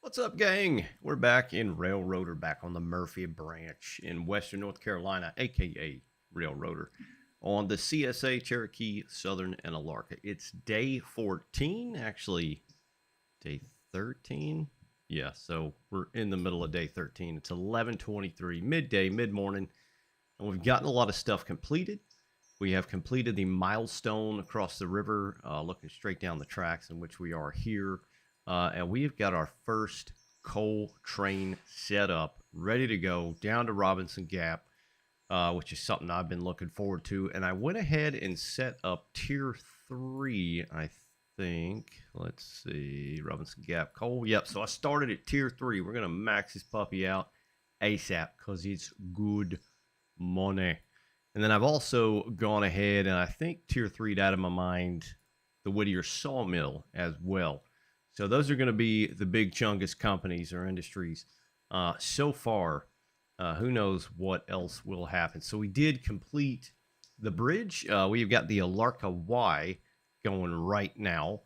What's up, gang? We're back in Railroader, back on the Murphy branch in Western North Carolina, aka Railroader, on the CSA Cherokee, Southern, and Alarka. It's day 14, actually, day 13. Yeah, so we're in the middle of day 13. It's 11:23, midday, mid-morning, and we've gotten a lot of stuff completed. We have completed the milestone across the river, looking straight down the tracks in which we are here. And we've got our first coal train set up, ready to go down to Robinson Gap, which is something I've been looking forward to. And I went ahead and set up tier 3, I think. Let's see, Robinson Gap coal. Yep, so I started at tier 3. We're going to max this puppy out ASAP because it's good money. And then I've also gone ahead and I think tier 3'd out of my mind the Whittier sawmill as well. So those are going to be the big chungus companies or industries. So far, who knows what else will happen. So we did complete the bridge. We've got the Alarka Y going right now.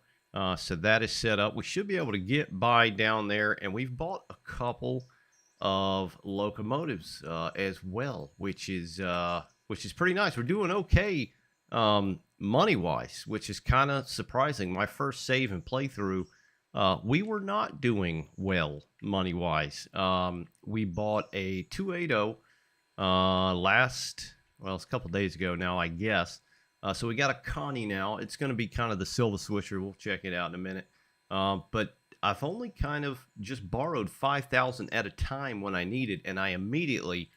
So that is set up. We should be able to get by down there. And we've bought a couple of locomotives as well, which is pretty nice. We're doing okay money-wise, which is kind of surprising. My first save and playthrough, we were not doing well money-wise. We bought a 280 it's a couple days ago now, I guess. So we got a Connie now. It's going to be kind of the Silver Switcher. We'll check it out in a minute. But I've only kind of just borrowed 5,000 at a time when I need it, and I immediately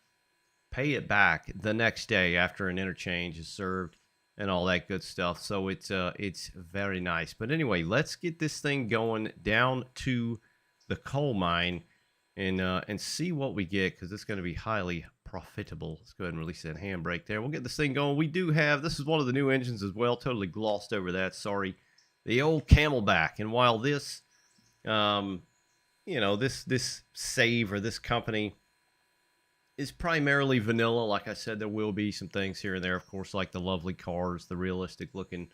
pay it back the next day after an interchange is served and all that good stuff. So it's very nice. But anyway, let's get this thing going down to the coal mine and see what we get, because it's going to be highly profitable. Let's go ahead and release that handbrake there. We'll get this thing going. We do have, this is one of the new engines as well. Totally glossed over that. Sorry. The old Camelback. And while this, this save or this company is primarily vanilla. Like I said, there will be some things here and there, of course, like the lovely cars, the realistic looking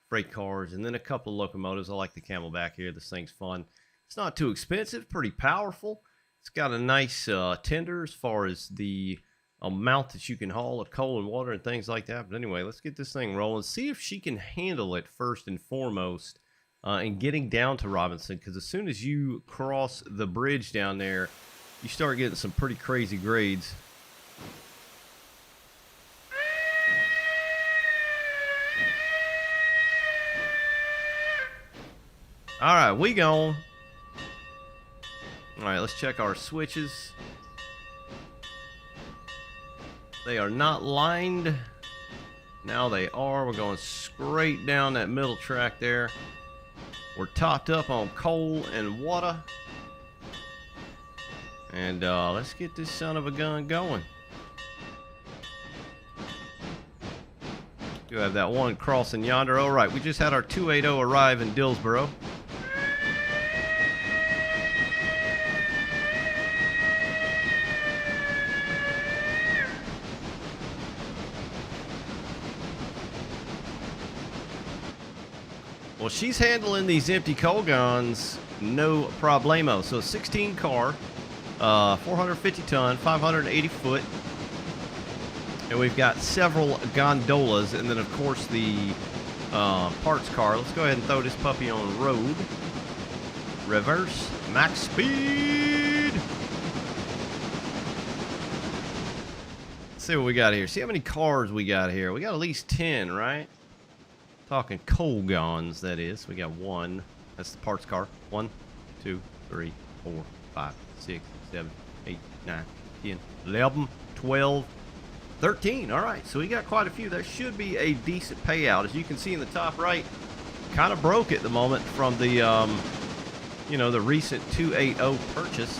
freight cars, and then a couple of locomotives. I like the Camelback here. This thing's fun. It's not too expensive, pretty powerful. It's got a nice tender as far as the amount that you can haul of coal and water and things like that. But anyway, let's get this thing rolling. See if she can handle it first and foremost in getting down to Robinson, because as soon as you cross the bridge down there, you start getting some pretty crazy grades. All right, we gone. All right, let's check our switches. They are not lined. Now they are. We're going straight down that middle track there. We're topped up on coal and water. And let's get this son of a gun going. Do have that one crossing yonder. All right, we just had our 280 arrive in Dillsboro. Well, she's handling these empty coal guns no problemo. So 16 car. 450 ton, 580 foot, and we've got several gondolas, and then of course the parts car. Let's go ahead and throw this puppy on road. Reverse, max speed. Let's see what we got here. See how many cars we got here. We got at least 10, right? Talking coal guns, that is. We got one. That's the parts car. 1, 2, 3, 4, 5, 6, 7, 8, 9, 10, 11, 12, 13. All right, so we got quite a few. That should be a decent payout. As you can see in the top right, kind of broke at the moment from the, the recent 280 purchase.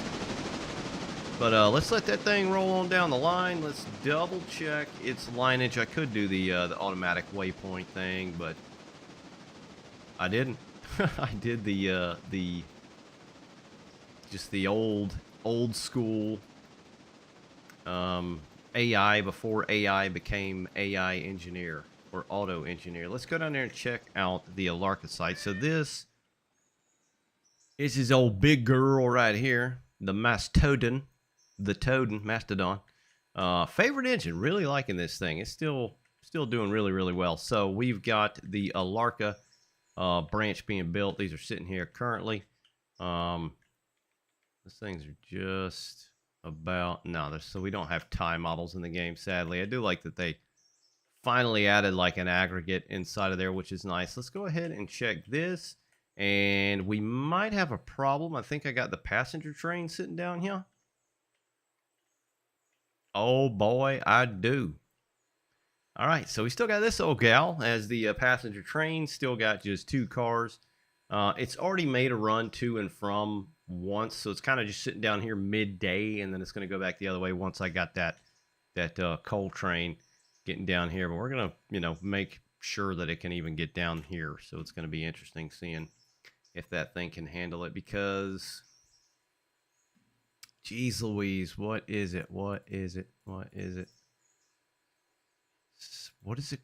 But let's let that thing roll on down the line. Let's double check its lineage. I could do the automatic waypoint thing, but I didn't. I did just the old school AI before AI became AI engineer or auto engineer. Let's go down there and check out the Alarka site. So this This is old big girl right here, the Mastodon, Mastodon. Favorite engine, really liking this thing. It's still doing really well. So we've got the Alarka branch being built. These are sitting here currently. These things are just about no. So we don't have tie models in the game, sadly. I do like that they finally added like an aggregate inside of there, which is nice. Let's go ahead and check this. And we might have a problem. I think I got the passenger train sitting down here. Oh boy, I do. All right, so we still got this old gal as the passenger train. Still got just 2 cars. It's already made a run to and from once, so it's kind of just sitting down here midday, and then it's going to go back the other way once I got that coal train getting down here. But we're going to, make sure that it can even get down here. So it's going to be interesting seeing if that thing can handle it, because geez Louise, what is it? What is it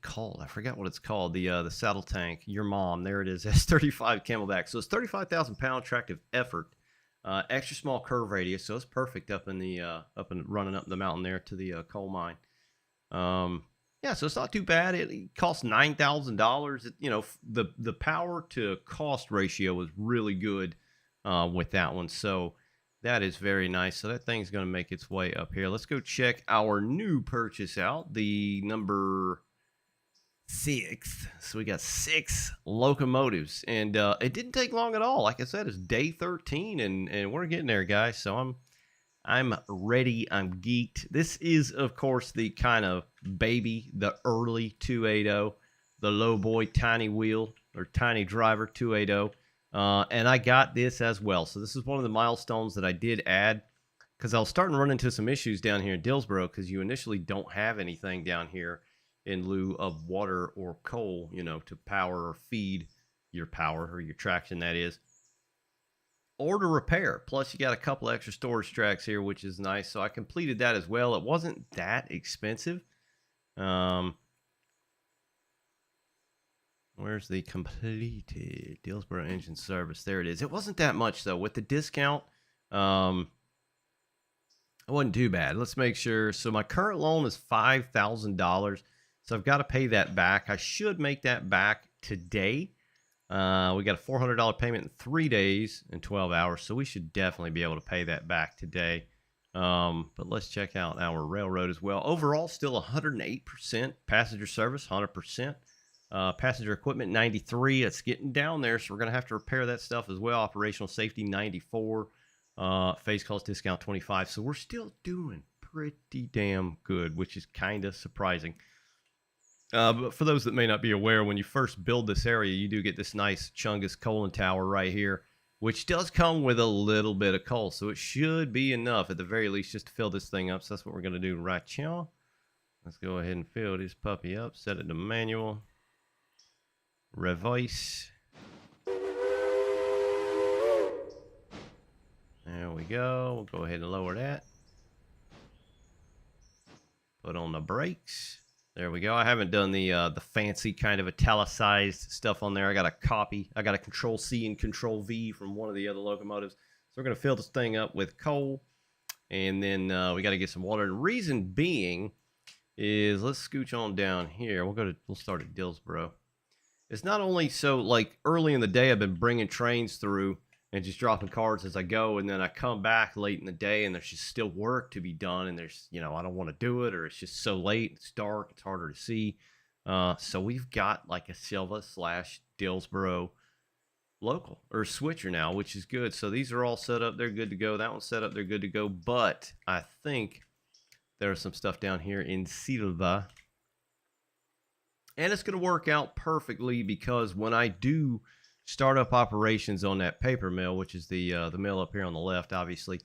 called? I forgot what it's called. The saddle tank, your mom, there it is. S35 Camelback. So it's 35,000 pound tractive effort, extra small curve radius, so it's perfect up in the running up the mountain there to the coal mine. Yeah, so it's not too bad. It costs $9,000. The power to cost ratio was really good with that one. So that is very nice. So that thing's going to make its way up here. Let's go check our new purchase out, the number 6. So we got 6 locomotives, and it didn't take long at all. Like I said, it's day 13, and we're getting there, guys. So I'm ready. I'm geeked. This is, of course, the kind of baby, the early 280, the low boy tiny wheel or tiny driver 280. And I got this as well. So this is one of the milestones that I did add, because I was starting to run into some issues down here in Dillsboro, because you initially don't have anything down here in lieu of water or coal, to power or feed your power or your traction, that is, or to repair. Plus, you got a couple extra storage tracks here, which is nice. So I completed that as well. It wasn't that expensive. Where's the completed Dillsboro engine service? There it is. It wasn't that much, though. With the discount, it wasn't too bad. Let's make sure. So my current loan is $5,000. So I've got to pay that back. I should make that back today. We got a $400 payment in 3 days and 12 hours. So we should definitely be able to pay that back today. But let's check out our railroad as well. Overall, still 108%. Passenger service, 100%. Passenger equipment, 93. It's getting down there, so we're going to have to repair that stuff as well. Operational safety, 94. Phase cost discount, 25. So we're still doing pretty damn good, which is kind of surprising. But for those that may not be aware, when you first build this area, you do get this nice Chungus Coaling Tower right here, which does come with a little bit of coal. So it should be enough, at the very least, just to fill this thing up. So that's what we're going to do right now. Let's go ahead and fill this puppy up, set it to manual. Reverse. There we go. We'll go ahead and lower that. Put on the brakes. There we go. I haven't done the fancy kind of italicized stuff on there. I got a copy. I got a Control-C and Control-V from one of the other locomotives. So we're going to fill this thing up with coal. And then we got to get some water. And the reason being is, let's scooch on down here. We'll start at Dillsboro. It's not only so, like, early in the day I've been bringing trains through and just dropping cars as I go, and then I come back late in the day and there's just still work to be done, and there's, I don't want to do it, or it's just so late, it's dark, it's harder to see. So we've got like a Silva/Dillsboro local or switcher now, which is good. So these are all set up, they're good to go. That one's set up, they're good to go. But I think there's some stuff down here in Silva. And it's going to work out perfectly, because when I do start up operations on that paper mill, which is the mill up here on the left, obviously,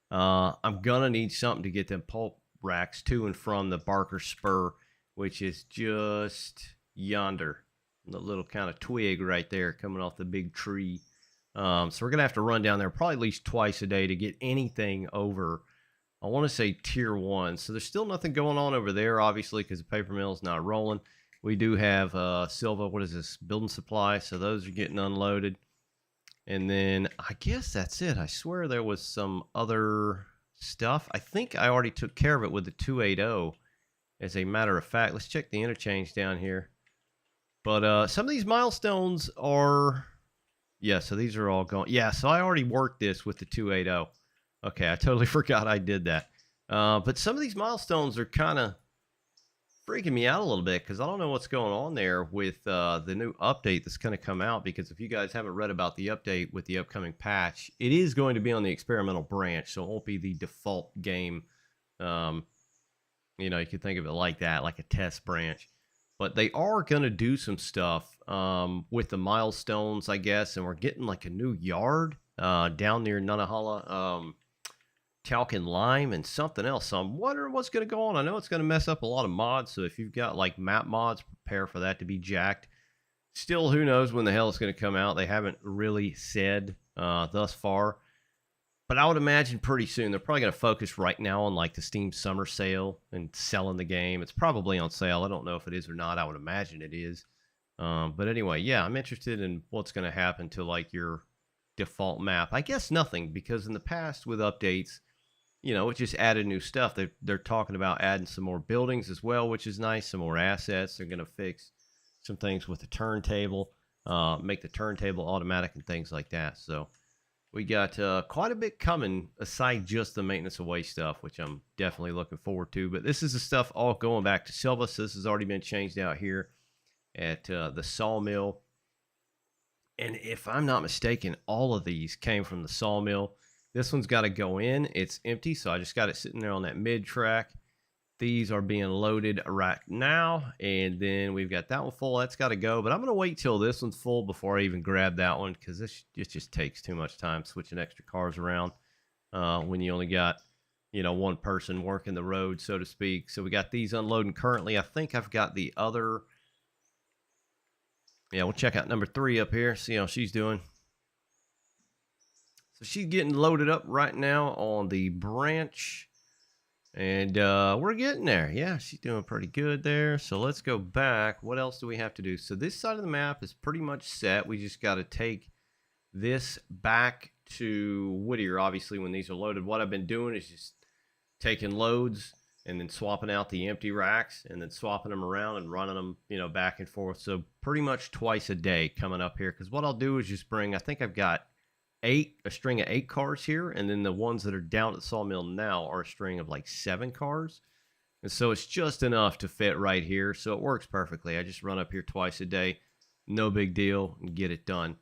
I'm going to need something to get them pulp racks to and from the Barker Spur, which is just yonder. The little kind of twig right there coming off the big tree. So we're going to have to run down there probably at least twice a day to get anything over, I want to say, tier 1. So there's still nothing going on over there, obviously, because the paper mill is not rolling. We do have Silva, what is this, building supply, so those are getting unloaded. And then I guess that's it. I swear there was some other stuff. I think I already took care of it with the 280. As a matter of fact, let's check the interchange down here. But some of these milestones are, yeah, so these are all going. Yeah, so I already worked this with the 280. Okay, I totally forgot I did that. But some of these milestones are kind of freaking me out a little bit because I don't know what's going on there with the new update that's going to come out. Because if you guys haven't read about the update with the upcoming patch, it is going to be on the experimental branch, so it won't be the default game. You know, you could think of it like that, like a test branch. But they are going to do some stuff with the milestones, I guess, and we're getting like a new yard down near Nunahala. Talc and lime and something else. So I'm wondering what's going to go on. I know it's going to mess up a lot of mods. So if you've got like map mods, prepare for that to be jacked. Still, who knows when the hell it's going to come out. They haven't really said thus far. But I would imagine pretty soon. They're probably going to focus right now on like the Steam summer sale and selling the game. It's probably on sale. I don't know if it is or not. I would imagine it is. But anyway, yeah, I'm interested in what's going to happen to like your default map. I guess nothing, because in the past with updates, you know, it just added new stuff. They're talking about adding some more buildings as well, which is nice. Some more assets. They're going to fix some things with the turntable, make the turntable automatic and things like that. So we got quite a bit coming aside just the maintenance away stuff, which I'm definitely looking forward to. But this is the stuff all going back to Silva. So this has already been changed out here at the sawmill. And if I'm not mistaken, all of these came from the sawmill. This one's got to go in. It's empty, so I just got it sitting there on that mid track. These are being loaded right now, and then we've got that one full. That's got to go, but I'm going to wait till this one's full before I even grab that one, because it just takes too much time switching extra cars around when you only got, you know, one person working the road, so to speak. So we got these unloading currently. I think I've got the other. Yeah, we'll check out number 3 up here, see how she's doing. So she's getting loaded up right now on the branch. And we're getting there. Yeah, she's doing pretty good there. So let's go back. What else do we have to do? So this side of the map is pretty much set. We just got to take this back to Whittier, obviously, when these are loaded. What I've been doing is just taking loads and then swapping out the empty racks and then swapping them around and running them, you know, back and forth. So pretty much twice a day coming up here. Because what I'll do is just bring, I think I've got a string of 8 cars here, and then the ones that are down at the sawmill now are a string of like 7 cars, and so it's just enough to fit right here, so it works perfectly. I just run up here twice a day, no big deal, and get it done.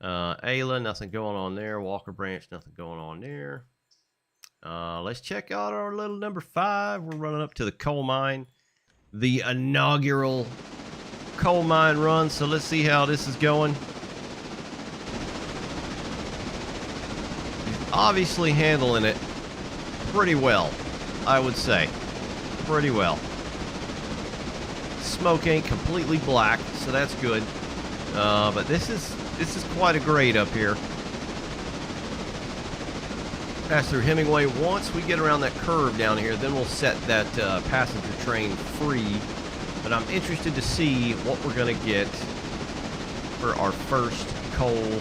Ayla, nothing going on there. Walker Branch, nothing going on there. Let's check out our little number 5. We're running up to the coal mine, the inaugural coal mine run, so let's see how this is going. Obviously handling it pretty well, I would say. Pretty well. Smoke ain't completely black, so that's good. But this is quite a grade up here. Pass through Hemingway. Once we get around that curve down here, then we'll set that passenger train free. But I'm interested to see what we're going to get for our first coal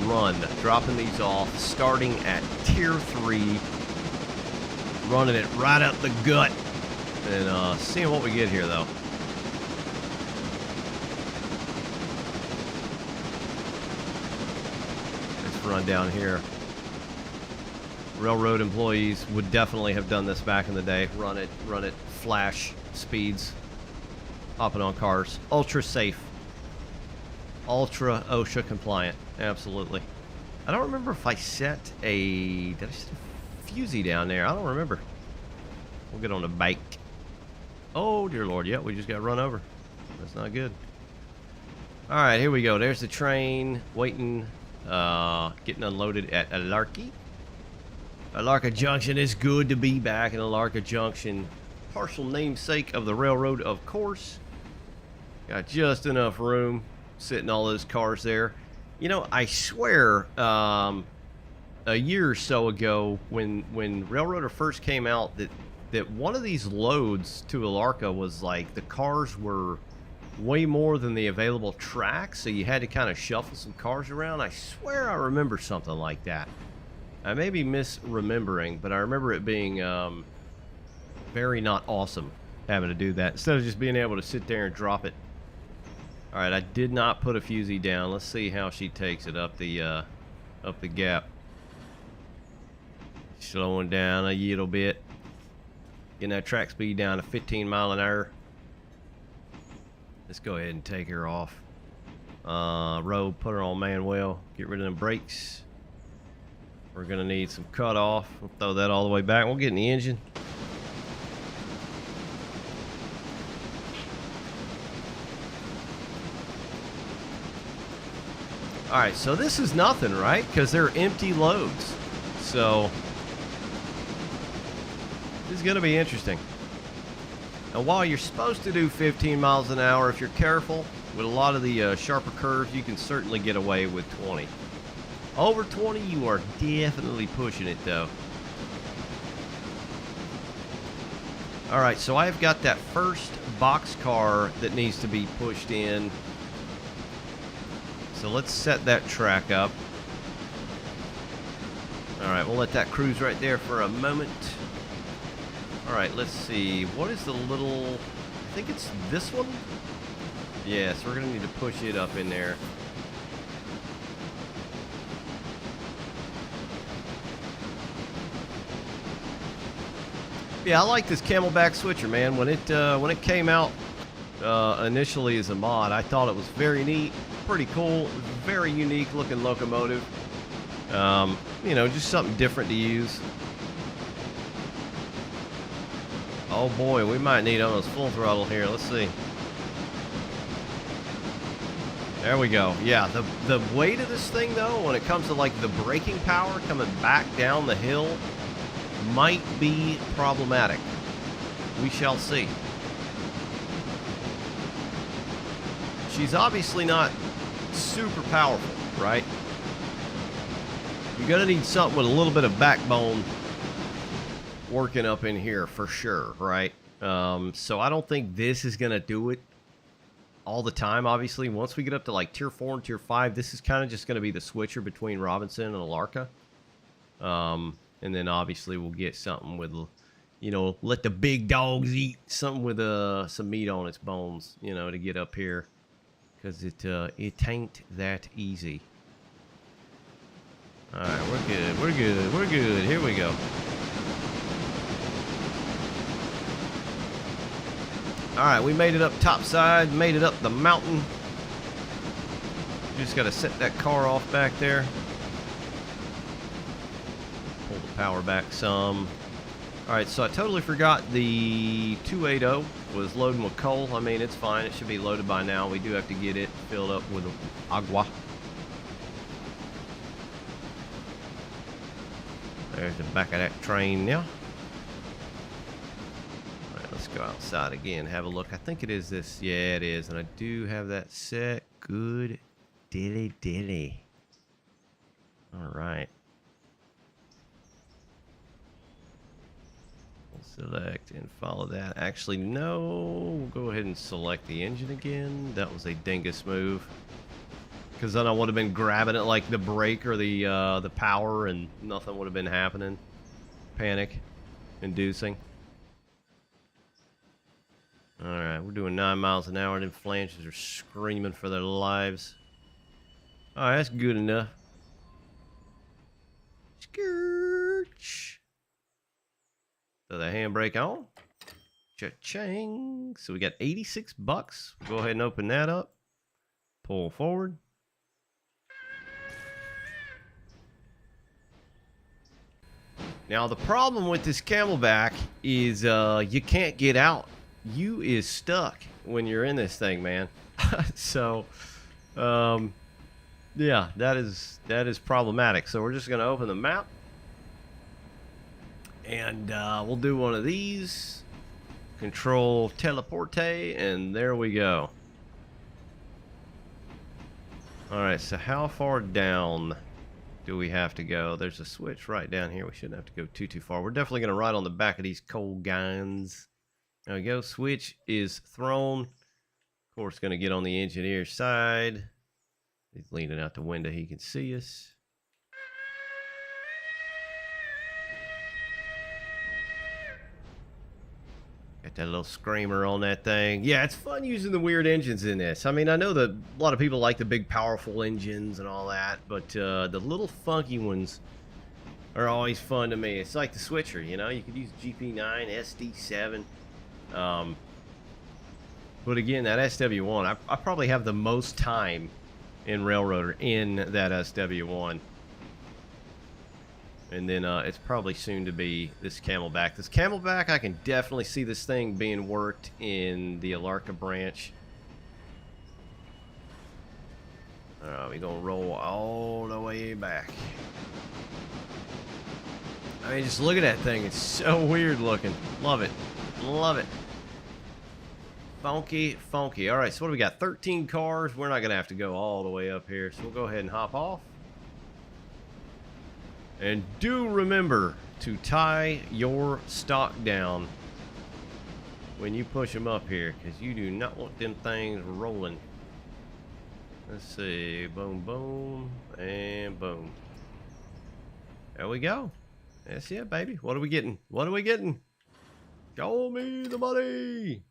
run. Dropping these off, starting at tier 3, running it right up the gut, and seeing what we get here though. Let's run down here. Railroad employees would definitely have done this back in the day. Run it flash speeds, hopping on cars. Ultra safe, ultra OSHA compliant. Absolutely. I don't remember if I set did I set a fusee down there? I don't remember. We'll get on the bike. Oh, dear Lord. Yep, we just got run over. That's not good. All right, here we go. There's the train waiting, getting unloaded at Alarky. Alarka Junction. Is good to be back in Alarka Junction. Partial namesake of the railroad, of course. Got just enough room sitting all those cars there. You know, I swear, a year or so ago, when Railroader first came out, that one of these loads to Alarka was like the cars were way more than the available track, so you had to kind of shuffle some cars around. I swear I remember something like that. I may be misremembering, but I remember it being very not awesome having to do that instead of just being able to sit there and drop it. All right, I did not put a fusee down. Let's see how she takes it up the gap. Slowing down a little bit, getting that track speed down to 15 mile an hour. Let's go ahead and take her off road, put her on manual, get rid of them brakes. We're gonna need some cutoff. We'll throw that all the way back. We'll get in the engine. All right, so this is nothing, right? Because they're empty loads. So this is gonna be interesting. And while you're supposed to do 15 miles an hour, if you're careful with a lot of the sharper curves, you can certainly get away with 20. Over 20, you are definitely pushing it, though. All right, so I've got that first box car that needs to be pushed in. So let's set that track up. All right, we'll let that cruise right there for a moment. All right, let's see. What is the little... I think it's this one? Yeah, so we're going to need to push it up in there. Yeah, I like this Camelback switcher, man. When it came out initially as a mod, I thought it was very neat, pretty cool, very unique looking locomotive. You know, just something different to use. Oh boy, we might need almost full throttle here. Let's see. There we go. Yeah, the weight of this thing, though, when it comes to like the braking power coming back down the hill, might be problematic. We shall see. She's obviously not super powerful, right? You're gonna need something with a little bit of backbone working up in here for sure, right? So I don't think this is gonna do it all the time. Obviously, once we get up to like tier 4 and tier 5, this is kind of just gonna be the switcher between Robinson and Alarka. And then obviously we'll get something with, you know, let the big dogs eat, something with some meat on its bones, you know, to get up here, because it ain't that easy. All right, we're good, we're good, we're good. Here we go. All right, we made it up topside, made it up the mountain. Just got to set that car off back there. Pull the power back some. All right, so I totally forgot the 280 was loading with coal. I mean, it's fine. It should be loaded by now. We do have to get it filled up with agua. There's the back of that train now. All right, let's go outside again, have a look. I think it is this. Yeah, it is. And I do have that set. Good dilly dilly. All right. Select and follow that. Actually, no. We'll go ahead and select the engine again. That was a dingus move. Because then I would have been grabbing it like the brake or the power, and nothing would have been happening. Panic inducing. All right, we're doing 9 miles an hour. Them flanges are screaming for their lives. All right, that's good enough. Skirch. So the handbrake on. Cha-ching. So we got 86 bucks. Go ahead and open that up. Pull forward. Now the problem with this Camelback is you can't get out. You is stuck when you're in this thing, man. So yeah, that is problematic. So we're just gonna open the map. And we'll do one of these. Control teleporte, and there we go. Alright, so how far down do we have to go? There's a switch right down here. We shouldn't have to go too far. We're definitely going to ride on the back of these coal guns. There we go. Switch is thrown. Of course, going to get on the engineer's side. He's leaning out the window. He can see us. Got that little screamer on that thing. Yeah, it's fun using the weird engines in this. I mean, I know that a lot of people like the big, powerful engines and all that, but the little funky ones are always fun to me. It's like the switcher, you know? You could use GP9, SD7. But again, that SW1, I probably have the most time in Railroader in that SW1. And then it's probably soon to be this Camelback. This Camelback, I can definitely see this thing being worked in the Alarka branch. We're going to roll all the way back. I mean, just look at that thing. It's so weird looking. Love it. Love it. Funky, funky. All right, so what do we got? 13 cars. We're not going to have to go all the way up here, so we'll go ahead and hop off. And do remember to tie your stock down when you push them up here, because you do not want them things rolling. Let's see. Boom, boom, and boom. There we go. That's it, baby. What are we getting? What are we getting? Show me the money.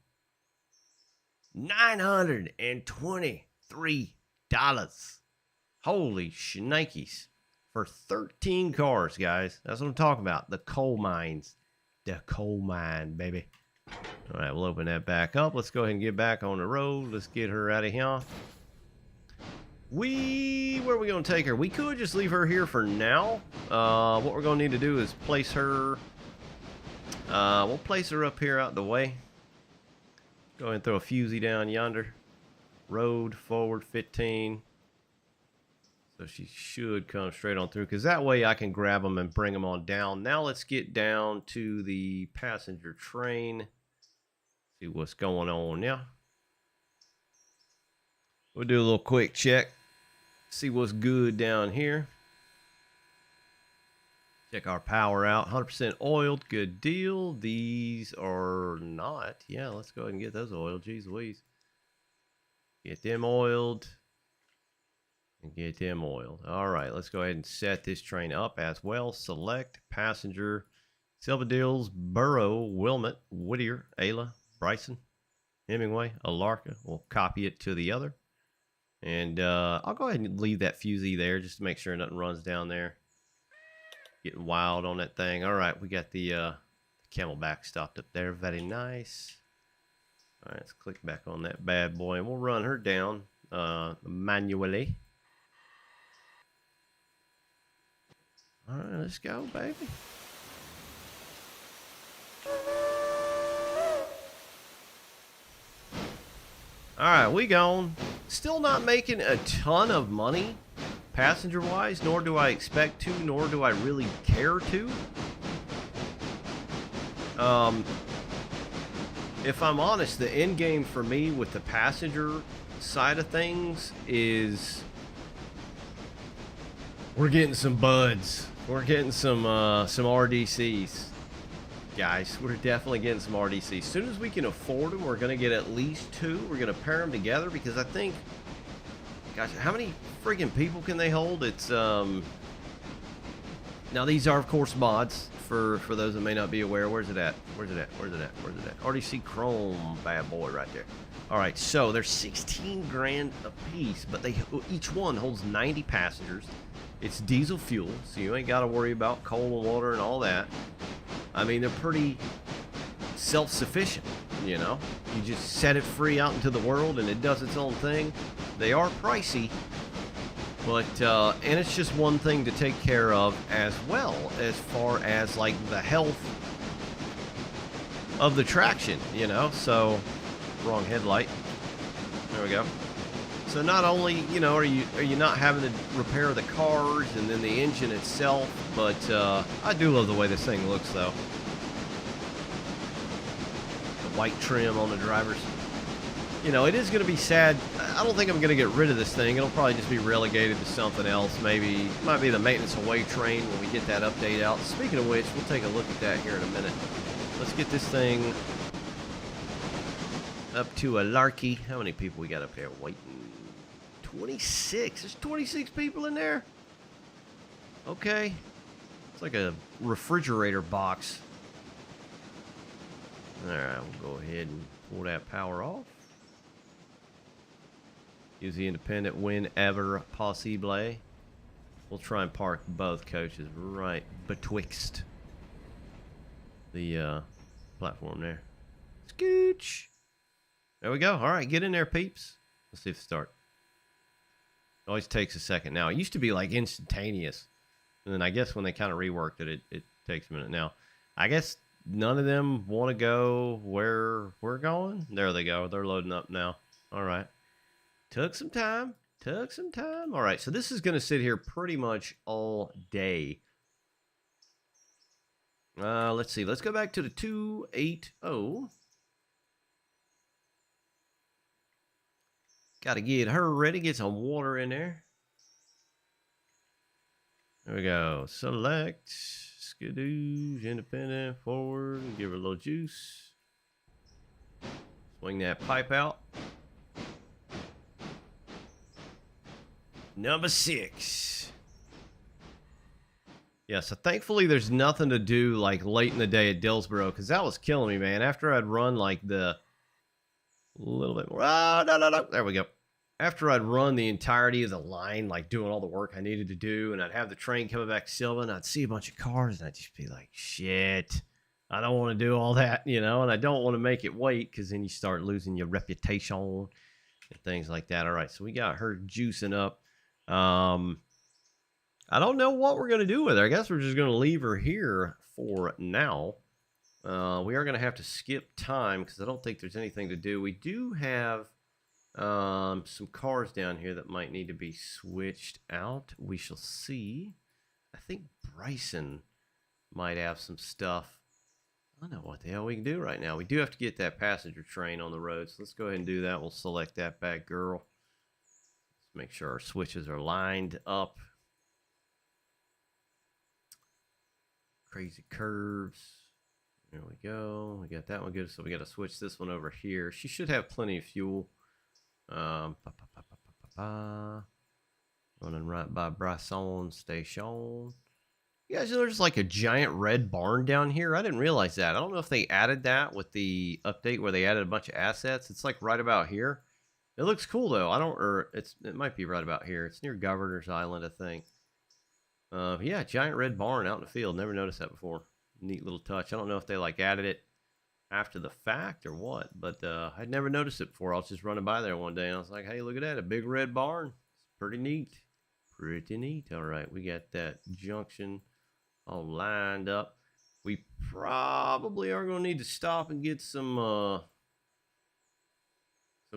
$923. Holy shnikes. For 13 cars, guys. That's what I'm talking about. The coal mines. The coal mine, baby. All right, we'll open that back up. Let's go ahead and get back on the road. Let's get her out of here. Where are we going to take her? We could just leave her here for now. What we're going to need to do is place her. We'll place her up here out the way. Go ahead and throw a fusee down yonder. Road forward 15. So she should come straight on through, because that way I can grab them and bring them on down. Now let's get down to the passenger train. See what's going on now. We'll do a little quick check. See what's good down here. Check our power out. 100% oiled. Good deal. These are not. Yeah, let's go ahead and get those oiled. Jeez Louise. Get them oiled. And get them oiled. All right, let's go ahead and set this train up as well. Select passenger. Silverdales, Burrow, Wilmot, Whittier, Ayla, Bryson, Hemingway, Alarka. We'll copy it to the other. And I'll go ahead and leave that fusee there just to make sure nothing runs down there. Getting wild on that thing. All right, we got the Camelback stopped up there. Very nice. All right, let's click back on that bad boy, and we'll run her down manually. All right, let's go, baby. All right, we gone. Still not making a ton of money passenger-wise, nor do I expect to, nor do I really care to. If I'm honest, the end game for me with the passenger side of things is we're getting some buds. We're getting some RDCs. Guys, we're definitely getting some RDCs. As soon as we can afford them, we're going to get at least 2. We're going to pair them together because I think, gosh, how many friggin' people can they hold? It's, now these are, of course, mods for those that may not be aware. Where's it at? Where's it at? Where's it at? Where's it at? RDC Chrome, bad boy right there. All right, so they're 16 grand a piece, but each one holds 90 passengers. It's diesel fuel, so you ain't got to worry about coal and water and all that. I mean, they're pretty self-sufficient, you know. You just set it free out into the world and it does its own thing. They are pricey, but, and it's just one thing to take care of as well, as far as, like, the health of the traction, you know. So, wrong headlight. There we go. So not only, you know, are you not having to repair the cars and then the engine itself, but I do love the way this thing looks, though. The white trim on the drivers. You know, it is going to be sad. I don't think I'm going to get rid of this thing. It'll probably just be relegated to something else. Maybe, might be the maintenance away train when we get that update out. Speaking of which, we'll take a look at that here in a minute. Let's get this thing Up to a Larky. How many people we got up there waiting? 26. There's 26 people in there? Okay. It's like a refrigerator box. Alright, we'll go ahead and pull that power off. Use the independent whenever possible. We'll try and park both coaches right betwixt the platform there. Scooch! There we go. Alright, get in there, peeps. Let's see if it starts. Always takes a second now. It used to be like instantaneous. And then I guess when they kind of reworked it, it takes a minute. Now, I guess none of them want to go where we're going. There they go. They're loading up now. All right. Took some time. Took some time. All right. So this is going to sit here pretty much all day. Let's see. Let's go back to the 280. Got to get her ready. Get some water in there. There we go. Select. Skidoosh. Independent. Forward. Give her a little juice. Swing that pipe out. Number 6. Yeah, so thankfully there's nothing to do like late in the day at Dillsboro, because that was killing me, man. After I'd run like the little bit more. Oh, no. There we go. After I'd run the entirety of the line, like doing all the work I needed to do, and I'd have the train coming back to Sylvan, I'd see a bunch of cars, and I'd just be like, shit, I don't want to do all that, you know, and I don't want to make it wait, because then you start losing your reputation and things like that. All right, so we got her juicing up. I don't know what we're going to do with her. I guess we're just going to leave her here for now. We are going to have to skip time because I don't think there's anything to do. We do have some cars down here that might need to be switched out. We shall see. I think Bryson might have some stuff. I don't know what the hell we can do right now. We do have to get that passenger train on the road, so let's go ahead and do that. We'll select that back girl. Let's make sure our switches are lined up. Crazy curves. There we go. We got that one good. So we got to switch this one over here. She should have plenty of fuel. Running right by Bryson Station. You guys know there's like a giant red barn down here? I didn't realize that. I don't know if they added that with the update where they added a bunch of assets. It's like right about here. It looks cool though. It might be right about here. It's near Governor's Island, I think. Yeah, giant red barn out in the field. Never noticed that before. Neat little touch. I don't know if they like added it after the fact or what, but I'd never noticed it before. I was just running by there one day and I was like, hey, look at that, a big red barn. It's pretty neat. Pretty neat. All right, we got that junction all lined up. We probably are going to need to stop and get some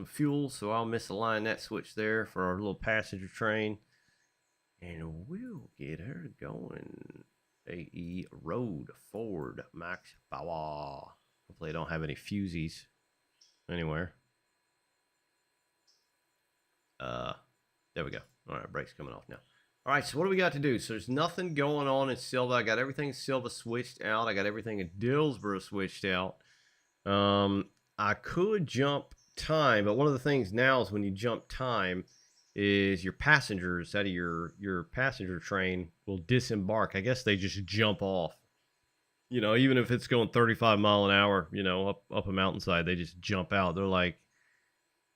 fuel, so I'll misalign that switch there for our little passenger train. And we'll get her going. AE Road Ford Max Power. Hopefully I don't have any fusies anywhere. There we go. All right, brake's coming off now. All right, so what do we got to do? So there's nothing going on in Silva. I got everything Silva switched out. I got everything in Dillsboro switched out. I could jump time, but one of the things now is when you jump time is your passengers out of your passenger train will disembark. I guess they just jump off. You know, even if it's going 35 mile an hour, you know, up a mountainside, they just jump out. They're like,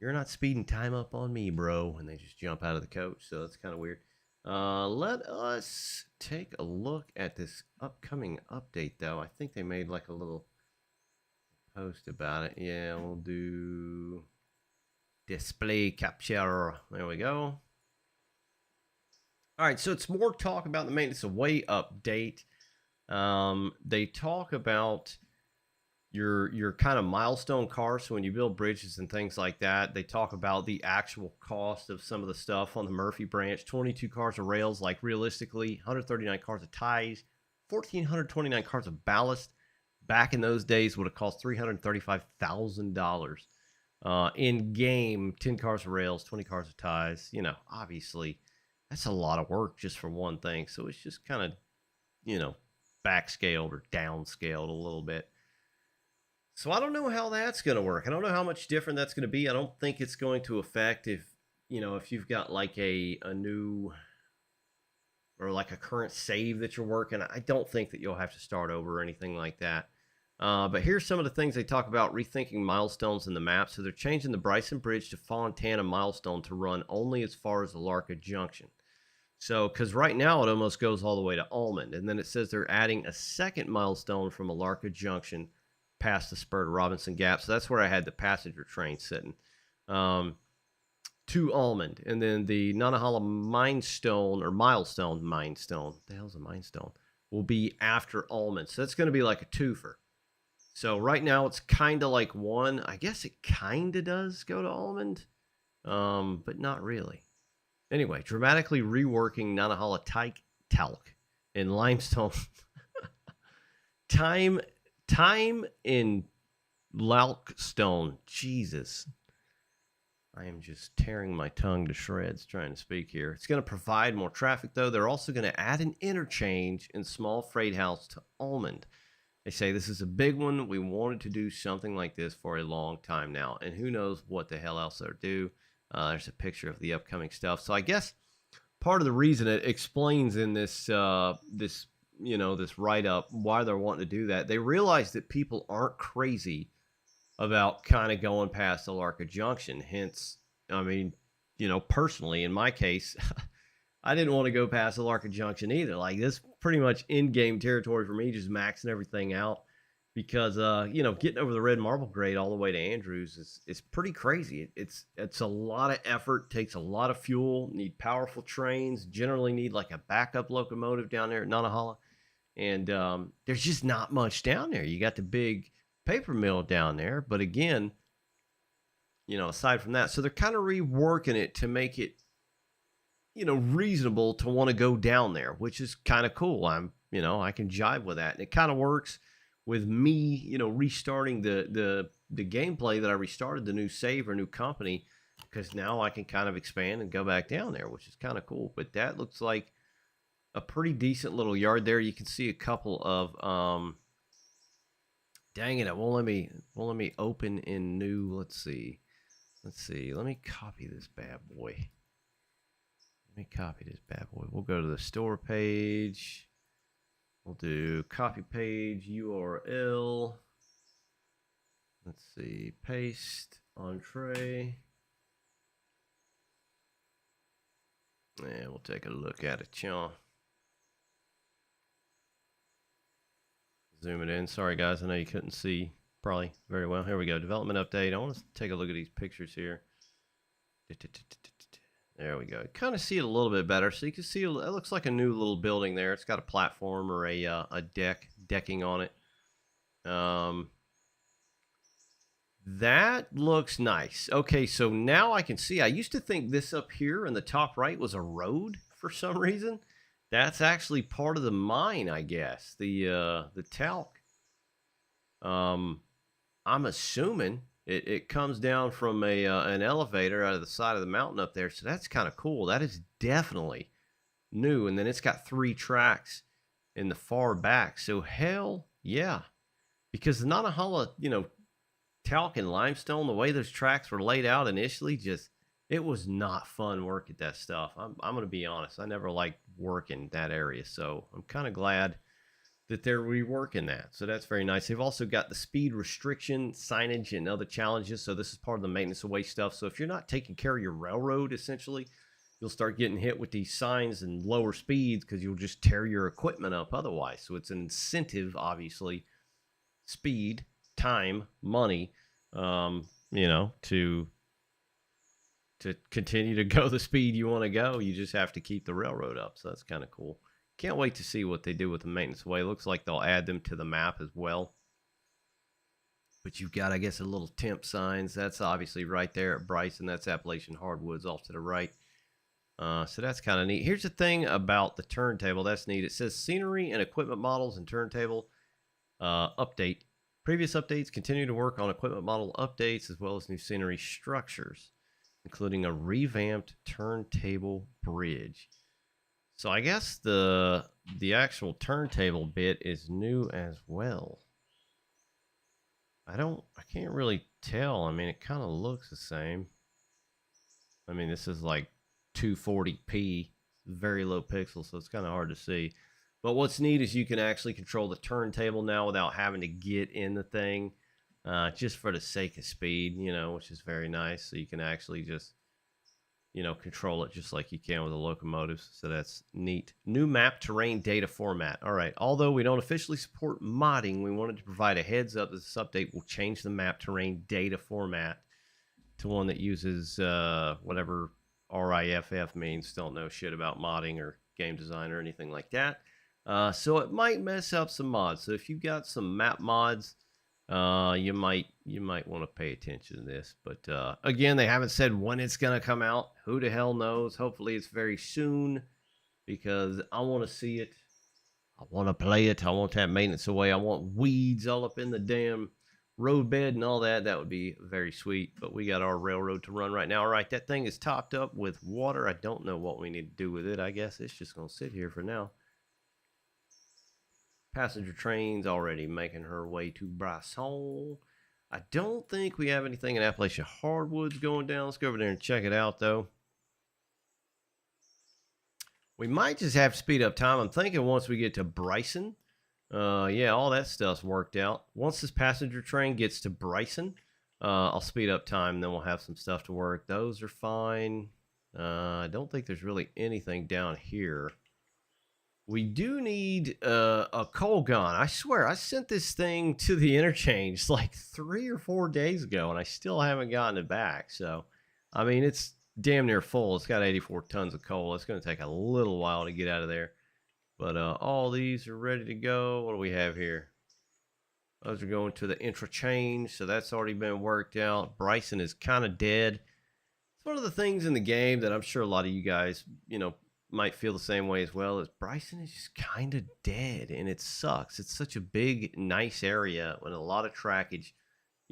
you're not speeding time up on me, bro. And they just jump out of the coach. So that's kind of weird. Let us take a look at this upcoming update, though. I think they made like a little post about it. Yeah, we'll do display capture. There we go. All right, so it's more talk about the maintenance of way update. They talk about your kind of milestone cars. So when you build bridges and things like that, they talk about the actual cost of some of the stuff on the Murphy branch. 22 cars of rails, like realistically, 139 cars of ties, 1,429 cars of ballast. Back in those days would have cost $335,000. In game, 10 cars of rails, 20 cars of ties. You know, obviously, that's a lot of work just for one thing. So it's just kind of, you know, backscaled or downscaled a little bit. So I don't know how that's going to work. I don't know how much different that's going to be. I don't think it's going to affect if, if you've got like a new or like a current save that you're working. I don't think that you'll have to start over or anything like that. But here's some of the things they talk about rethinking milestones in the map. So they're changing the Bryson Bridge to Fontana milestone to run only as far as Alarka Junction. So, because right now it almost goes all the way to Almond. And then it says they're adding a second milestone from Alarka Junction past the spur to Robinson Gap. So that's where I had the passenger train sitting. To Almond. And then the Nanahala Mindstone or Milestone Mindstone. What the hell's a Mindstone? Will be after Almond. So that's going to be like a twofer. So right now it's kind of like one. I guess it kind of does go to Almond, but not really. Anyway, dramatically reworking Nanahala Tyke Talc in limestone. time in Laukstone. Jesus. I am just tearing my tongue to shreds trying to speak here. It's going to provide more traffic, though. They're also going to add an interchange and small freight house to Almond. They say this is a big one. We wanted to do something like this for a long time now, and who knows what the hell else they'll do. There's a picture of the upcoming stuff. So I guess part of the reason it explains in this this write-up why they're wanting to do that. They realize that people aren't crazy about kind of going past Alarka Junction. Hence, I mean, personally, in my case, I didn't want to go past Alarka Junction either. Like, this pretty much in-game territory for me, just maxing everything out. Because, getting over the red marble grade all the way to Andrews is pretty crazy. It's a lot of effort, takes a lot of fuel, need powerful trains, generally need like a backup locomotive down there at Nanahala. And there's just not much down there. You got the big paper mill down there, but again, aside from that, so they're kind of reworking it to make it reasonable to want to go down there, which is kind of cool. I can jive with that, and it kind of works with me restarting the gameplay that I restarted, the new save or new company, because now I can kind of expand and go back down there, which is kind of cool. But that looks like a pretty decent little yard there. You can see a couple of dang it won't let me open in new. Let's see, let me copy this bad boy. We'll go to the store page. We'll do copy page URL. Let's see, paste entree. And we'll take a look at it, y'all. Zoom it in. Sorry, guys. I know you couldn't see probably very well. Here we go. Development update. I want to take a look at these pictures here. There we go. Kind of see it a little bit better. So you can see it looks like a new little building there. It's got a platform or a decking on it. That looks nice. Okay, so now I can see. I used to think this up here in the top right was a road for some reason. That's actually part of the mine, I guess. The talc. I'm assuming it comes down from an elevator out of the side of the mountain up there. So that's kind of cool. That is definitely new. And then it's got 3 tracks in the far back. So hell yeah. Because the Nanahala, talc and limestone, the way those tracks were laid out initially, it was not fun working that stuff. I'm going to be honest. I never liked working that area. So I'm kind of glad that they're reworking that. So that's very nice. They've also got the speed restriction, signage, and other challenges. So this is part of the maintenance away stuff. So if you're not taking care of your railroad, essentially, you'll start getting hit with these signs and lower speeds because you'll just tear your equipment up otherwise. So it's an incentive, obviously, speed, time, money, to continue to go the speed you want to go. You just have to keep the railroad up. So that's kind of cool. Can't wait to see what they do with the maintenance way. It looks like they'll add them to the map as well. But you've got, I guess, a little temp signs. That's obviously right there at Bryson. That's Appalachian Hardwoods off to the right. So that's kind of neat. Here's the thing about the turntable. That's neat. It says scenery and equipment models and turntable update. Previous updates continue to work on equipment model updates as well as new scenery structures, including a revamped turntable bridge. So I guess the actual turntable bit is new as well. I can't really tell. I mean, it kind of looks the same. I mean, this is like 240p, very low pixels, so it's kind of hard to see. But what's neat is you can actually control the turntable now without having to get in the thing, just for the sake of speed, which is very nice. So you can actually just, control it just like you can with the locomotives. So that's neat. New map terrain data format. All right. Although we don't officially support modding, we wanted to provide a heads up that this update will change the map terrain data format to one that uses whatever RIFF means. Don't know shit about modding or game design or anything like that. So it might mess up some mods. So if you've got some map mods, you might want to pay attention to this. But again, they haven't said when it's gonna come out. Who the hell knows? Hopefully it's very soon, because I want to see it. I want to play it. I want that maintenance away. I want weeds all up in the damn roadbed and all that. That would be very sweet. But we got our railroad to run right now. All right, that thing is topped up with water. I don't know what we need to do with it. I guess it's just gonna sit here for now. Passenger train's already making her way to Bryson. I don't think we have anything in Appalachia Hardwoods going down. Let's go over there and check it out, though. We might just have to speed up time. I'm thinking once we get to Bryson, yeah, all that stuff's worked out. Once this passenger train gets to Bryson, I'll speed up time, and then we'll have some stuff to work. Those are fine. I don't think there's really anything down here. We do need a coal gun. I swear, I sent this thing to the interchange like 3 or 4 days ago, and I still haven't gotten it back. So, I mean, it's damn near full. It's got 84 tons of coal. It's going to take a little while to get out of there. But all these are ready to go. What do we have here? Those are going to the interchange, so that's already been worked out. Bryson is kind of dead. It's one of the things in the game that I'm sure a lot of you guys, might feel the same way as well, as Bryson is just kind of dead, and it sucks. It's such a big, nice area with a lot of trackage.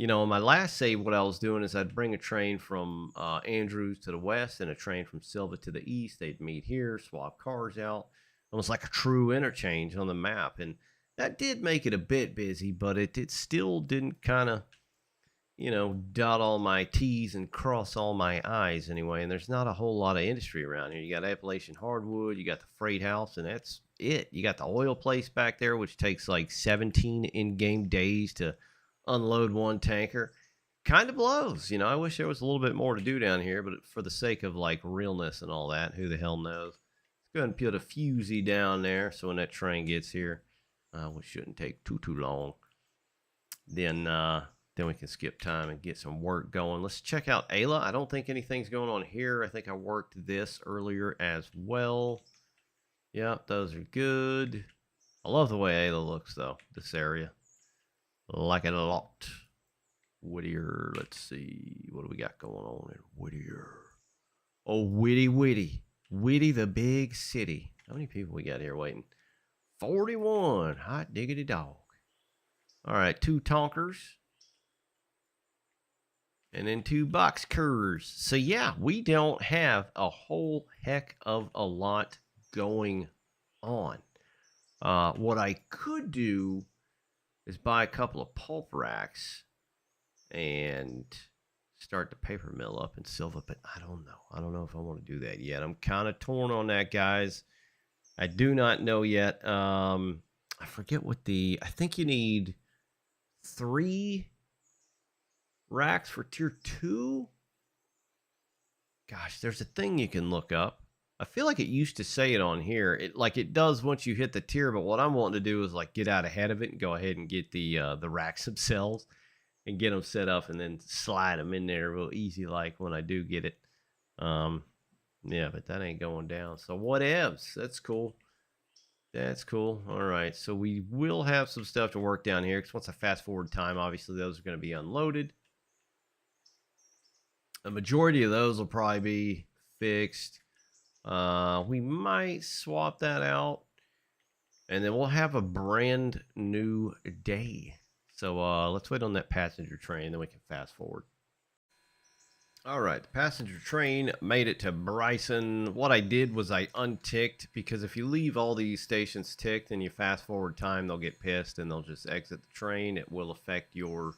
On my last save, what I was doing is I'd bring a train from Andrews to the west and a train from Silva to the east. They'd meet here, swap cars out. Almost like a true interchange on the map. And that did make it a bit busy, but it still didn't kind of, dot all my T's and cross all my I's anyway. And there's not a whole lot of industry around here. You got Appalachian Hardwood, you got the freight house, and that's it. You got the oil place back there, which takes like 17 in-game days to unload one tanker. Kind of blows. I wish there was a little bit more to do down here, but for the sake of like realness and all that, who the hell knows? Let's go ahead and put a fusee down there so when that train gets here, which shouldn't take too long, then we can skip time and get some work going. Let's check out Ayla. I don't think anything's going on here. I think I worked this earlier as well. Yep, those are good. I love the way Ayla looks, though, this area. Like it a lot. Whittier, let's see. What do we got going on in Whittier? Oh, Whitty. Whitty, the big city. How many people we got here waiting? 41. Hot diggity dog. All right, 2 tonkers. And then 2 box curs. So yeah, we don't have a whole heck of a lot going on. What I could do is buy a couple of pulp racks and start the paper mill up in Silva, but I don't know. I don't know if I want to do that yet. I'm kind of torn on that, guys. I do not know yet. I forget what I think you need 3 racks for tier 2. Gosh, there's a thing you can look up. I feel like it used to say it on here. It does once you hit the tier, but what I'm wanting to do is like get out ahead of it and go ahead and get the racks themselves and get them set up and then slide them in there real easy like when I do get it. Yeah, but that ain't going down. So whatevs. That's cool. That's cool. All right, so we will have some stuff to work down here because once I fast forward time, obviously those are going to be unloaded. A majority of those will probably be fixed. We might swap that out, and then we'll have a brand new day. So let's wait on that passenger train, then we can fast forward. All right, the passenger train made it to Bryson. What I did was I unticked, because if you leave all these stations ticked and you fast forward time, they'll get pissed and they'll just exit the train. It will affect your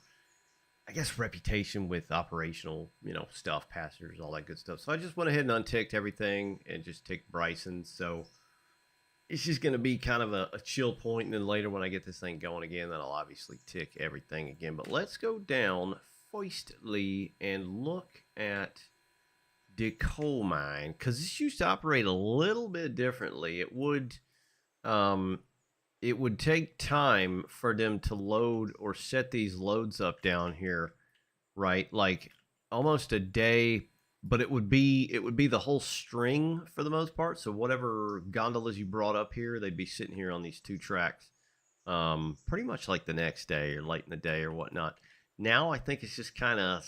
I guess, reputation with operational, stuff, passengers, all that good stuff. So I just went ahead and unticked everything and just ticked Bryson. So it's just going to be kind of a chill point, and then later when I get this thing going again, then I'll obviously tick everything again. But let's go down firstly and look at the coal mine, because this used to operate a little bit differently. It would take time for them to load or set these loads up down here, right? Like almost a day, but it would be the whole string for the most part. So whatever gondolas you brought up here, they'd be sitting here on these two tracks, pretty much like the next day or late in the day or whatnot. Now I think it's just kind of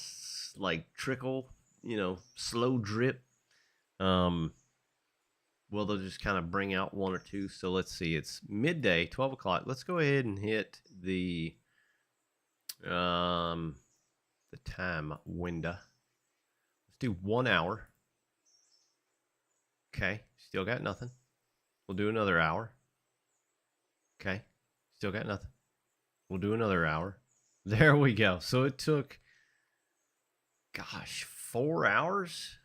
like trickle, slow drip. Well, they'll just kind of bring out one or two. So let's see, it's midday, 12 o'clock. Let's go ahead and hit the time window. Let's do 1 hour. Okay, still got nothing. We'll do another hour. Okay, still got nothing. We'll do another hour. There we go. So it took, gosh, 4 hours?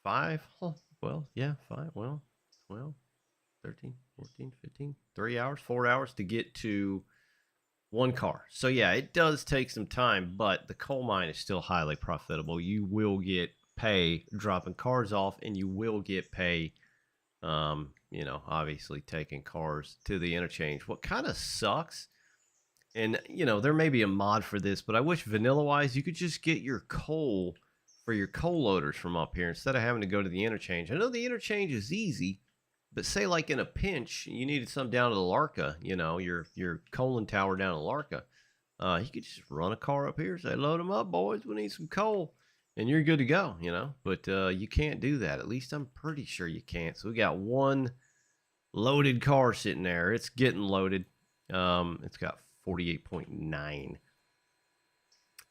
5? Oh, well, yeah, 5. Well, 12, 13, 14, 15, 3 hours, 4 hours to get to one car. So yeah, it does take some time, but the coal mine is still highly profitable. You will get pay dropping cars off, and you will get pay, obviously taking cars to the interchange. What kind of sucks, and there may be a mod for this, but I wish vanilla wise you could just get your coal for your coal loaders from up here instead of having to go to the interchange. I know the interchange is easy, but say like in a pinch you needed some down to the Larka, your coaling tower down to Larka, you could just run a car up here, say load them up boys, we need some coal, and you're good to go, but you can't do that. At least I'm pretty sure you can't. So we got one loaded car sitting there. It's getting loaded. It's got 48.9.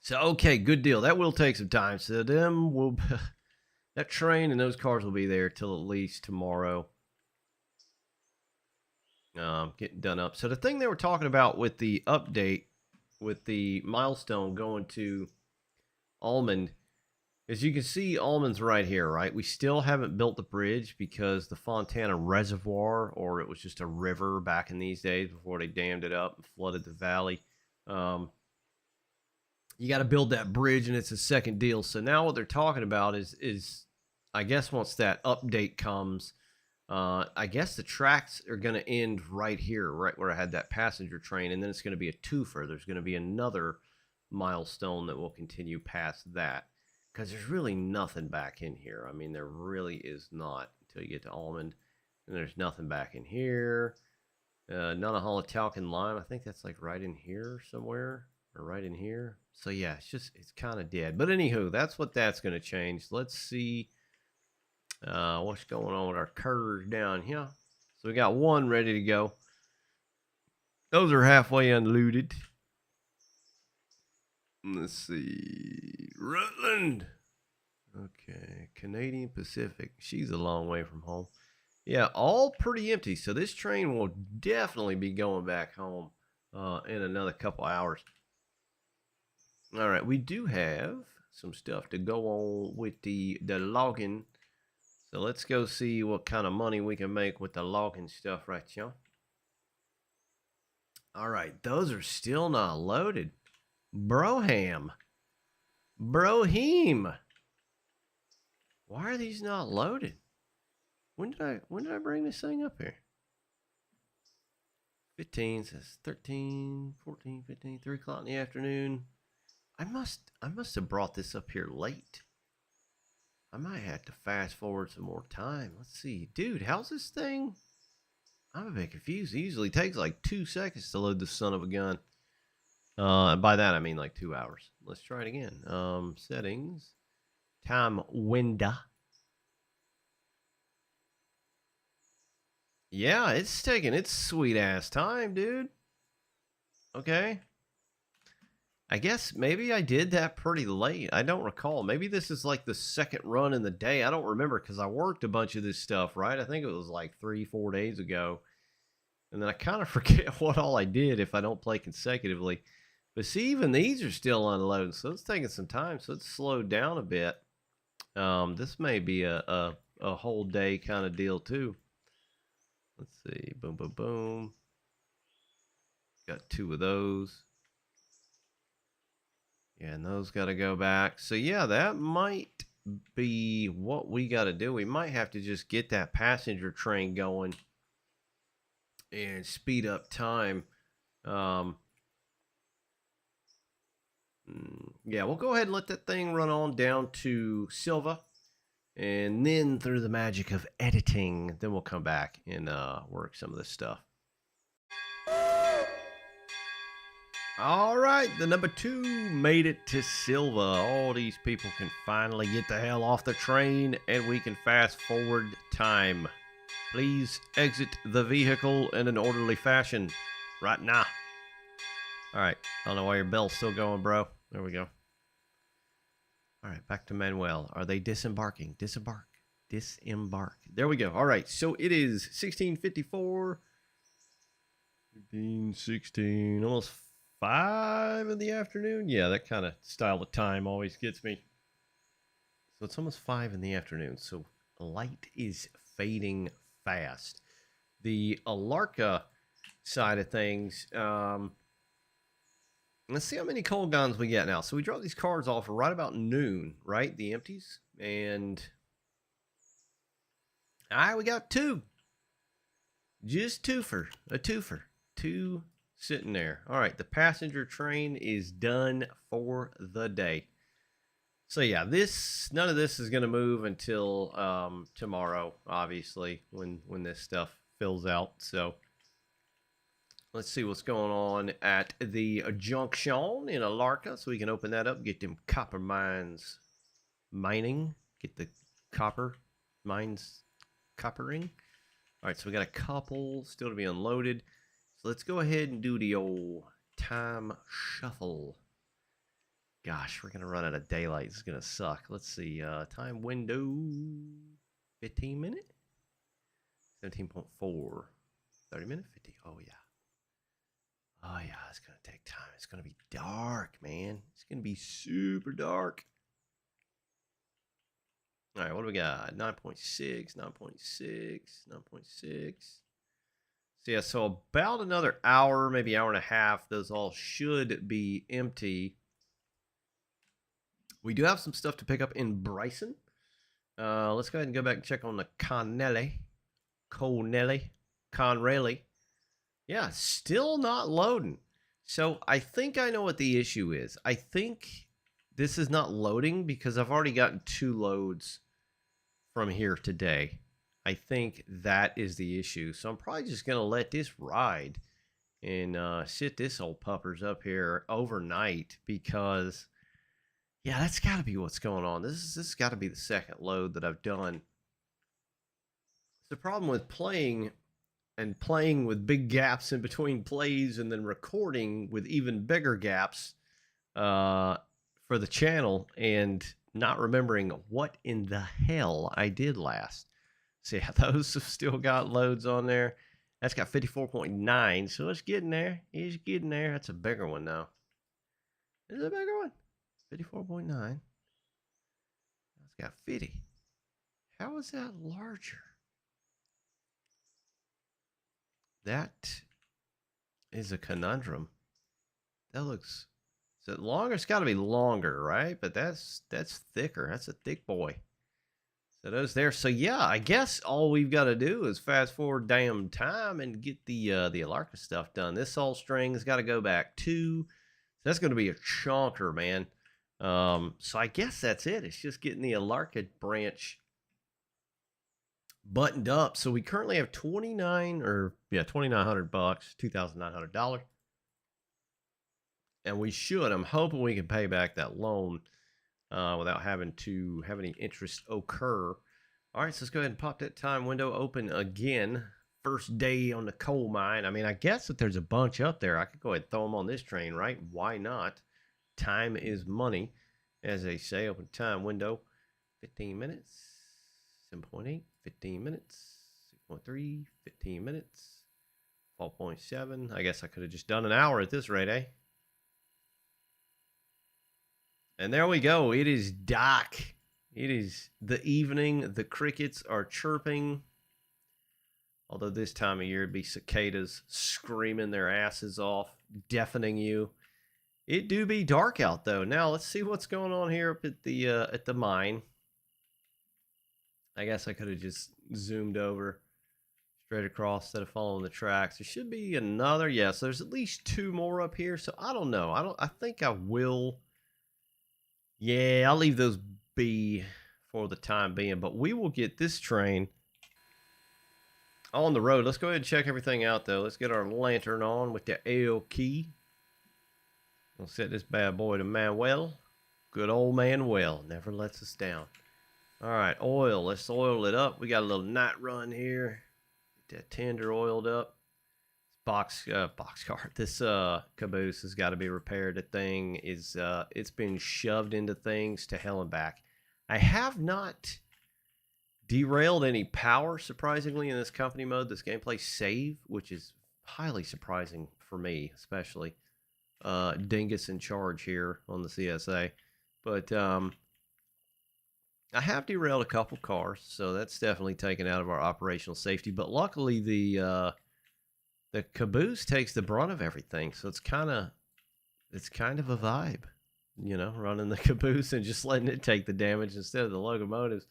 So, okay, good deal. That will take some time. So that train and those cars will be there till at least tomorrow. Getting done up. So the thing they were talking about with the update, with the milestone going to Almond, as you can see, Almond's right here, right? We still haven't built the bridge because the Fontana Reservoir, or it was just a river back in these days before they dammed it up and flooded the valley. You got to build that bridge, and it's a second deal. So now what they're talking about is I guess once that update comes, I guess the tracks are going to end right here, right where I had that passenger train, and then it's going to be a twofer. There's going to be another milestone that will continue past that, because there's really nothing back in here. I mean, there really is not until you get to Almond, and there's nothing back in here. Nanahala Talc and Lime, I think that's like right in here somewhere, or right in here. So yeah, it's kind of dead. But anywho, that's what that's going to change. Let's see what's going on with our curves down here. So we got one ready to go. Those are halfway unloaded. Let's see. Rutland. Okay. Canadian Pacific. She's a long way from home. Yeah, all pretty empty. So this train will definitely be going back home in another couple hours. All right, we do have some stuff to go on with the logging. So let's go see what kind of money we can make with the logging stuff right here. All right, those are still not loaded. Broham. Why are these not loaded? When did I bring this thing up here? 15 says 13, 14, 15, 3 o'clock in the afternoon. I must have brought this up here late. I might have to fast forward some more time. Let's see. Dude, how's this thing? I'm a bit confused. It usually takes like 2 seconds to load the son of a gun. By that I mean like 2 hours. Let's try it again. Settings. Time window. Yeah, it's taking its sweet ass time, dude. Okay. I guess maybe I did that pretty late. I don't recall. Maybe this is like the second run in the day. I don't remember because I worked a bunch of this stuff, right? I think it was like 3-4 days ago. And then I kind of forget what all I did if I don't play consecutively. But see, even these are still unloading, so it's taking some time. So it's slowed down a bit. This may be a whole day kind of deal too. Let's see. Boom, boom, boom. Got 2 of those. Yeah, and those got to go back. So yeah, that might be what we got to do. We might have to just get that passenger train going and speed up time. Yeah, we'll go ahead and let that thing run on down to Silva. And then through the magic of editing, then we'll come back and work some of this stuff. All right, the number 2 made it to Silva. All these people can finally get the hell off the train and we can fast forward time. Please exit the vehicle in an orderly fashion right now. All right, I don't know why your bell's still going, bro. There we go. All right, back to Manuel. Are they disembarking? Disembark. There we go. All right, so it is 16:54. 15, 16, almost 5 in the afternoon. Yeah, that kind of style of time always gets me. So it's almost 5 in the afternoon. So light is fading fast. The Alarka side of things, let's see how many coal guns we get now. So we drop these cars off right about noon, right? The empties. And we got 2. Just a twofer. 2 sitting there. All right, the passenger train is done for the day. So yeah, none of this is going to move until tomorrow, obviously, when this stuff fills out. So let's see what's going on at the junction in Alarka, so we can open that up, get them copper mines mining, get the copper mines coppering. All right, so we got a couple still to be unloaded. So let's go ahead and do the old time shuffle. Gosh, we're going to run out of daylight. This is going to suck. Let's see. Time window, 15 minute? 17.4. 30 minute? 50. Oh, yeah. Oh, yeah, it's going to take time. It's going to be dark, man. It's going to be super dark. All right, what do we got? 9.6, 9.6, 9.6. So, yeah, so about another hour, maybe hour and a half. Those all should be empty. We do have some stuff to pick up in Bryson. Let's go ahead and go back and check on the Conrelli. Yeah, still not loading. So I think I know what the issue is. I think this is not loading because I've already gotten 2 loads from here today. I think that is the issue. So I'm probably just going to let this ride and sit this old puppers up here overnight because, yeah, that's got to be what's going on. This has got to be the second load that I've done. The problem with playing with big gaps in between plays and then recording with even bigger gaps for the channel and not remembering what in the hell I did last. So yeah, those have still got loads on there. That's got 54.9, so it's getting there. It's getting there. That's a bigger one now. Is it a bigger one? 54.9. That's got 50. How is that larger? That is a conundrum. That looks... Is it longer? It's got to be longer, right? But that's thicker. That's a thick boy. So those there. So yeah, I guess all we've got to do is fast forward damn time and get the Alarka stuff done. This all string's got to go back too. So that's going to be a chonker, man. So I guess that's it. It's just getting the Alarka branch buttoned up. So we currently have $2,900, $2,900, and we should. I'm hoping we can pay back that loan without having to have any interest occur. All right, so let's go ahead and pop that time window open again. First day on the coal mine. I mean, I guess if there's a bunch up there, I could go ahead and throw them on this train, right? Why not? Time is money, as they say. Open time window. 15 minutes. 7.8. 15 minutes. 6.3. 15 minutes. 12.7. I guess I could have just done an hour at this rate, eh? And there we go. It is dark. It is the evening. The crickets are chirping. Although this time of year it'd be cicadas screaming their asses off, deafening you. It do be dark out though. Now let's see what's going on here up at the mine. I guess I could have just zoomed over straight across instead of following the tracks. There should be another. Yes, there's at least 2 more up here. So I don't know. I think I will. Yeah, I'll leave those be for the time being. But we will get this train on the road. Let's go ahead and check everything out though. Let's get our lantern on with the L key. We'll set this bad boy to Manuel. Good old Manuel. Never lets us down. Alright, oil. Let's oil it up. We got a little night run here. Get that tender oiled up. Boxcar. This caboose has got to be repaired. The thing is, it's been shoved into things to hell and back. I have not derailed any power, surprisingly, in this company mode. This gameplay save, which is highly surprising for me, especially. Dingus in charge here on the CSA. But I have derailed a couple cars, so that's definitely taken out of our operational safety. But luckily, the caboose takes the brunt of everything, so it's kind of a vibe, you know, running the caboose and just letting it take the damage instead of the locomotives.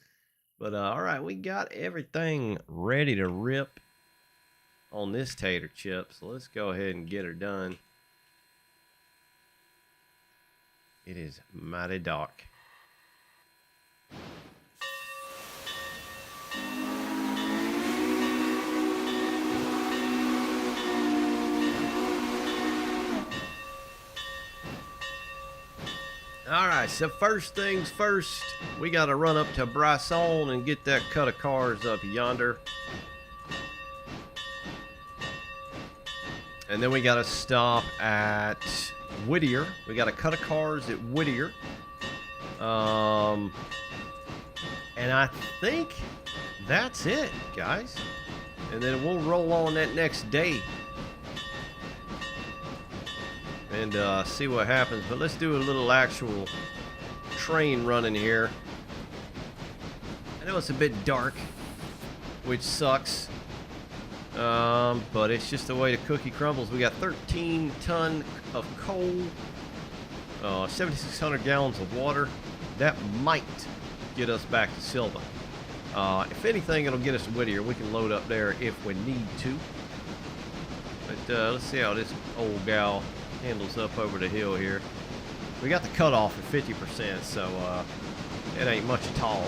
But all right, we got everything ready to rip on this tater chip, so let's go ahead and get her done. It is mighty dark. Alright, so first things first, we got to run up to Bryson and get that cut of cars up yonder. And then we got to stop at Whittier. We got a cut of cars at Whittier. And I think that's it, guys. And then we'll roll on that next day and see what happens. But let's do a little actual train running here. I know it's a bit dark, which sucks. But it's just the way the cookie crumbles. We got 13 ton of coal, 7,600 gallons of water. That might get us back to Silva. If anything, it'll get us to Whittier. We can load up there if we need to. But let's see how this old gal handles up over the hill here. We got the cutoff at 50%, so it ain't much at all.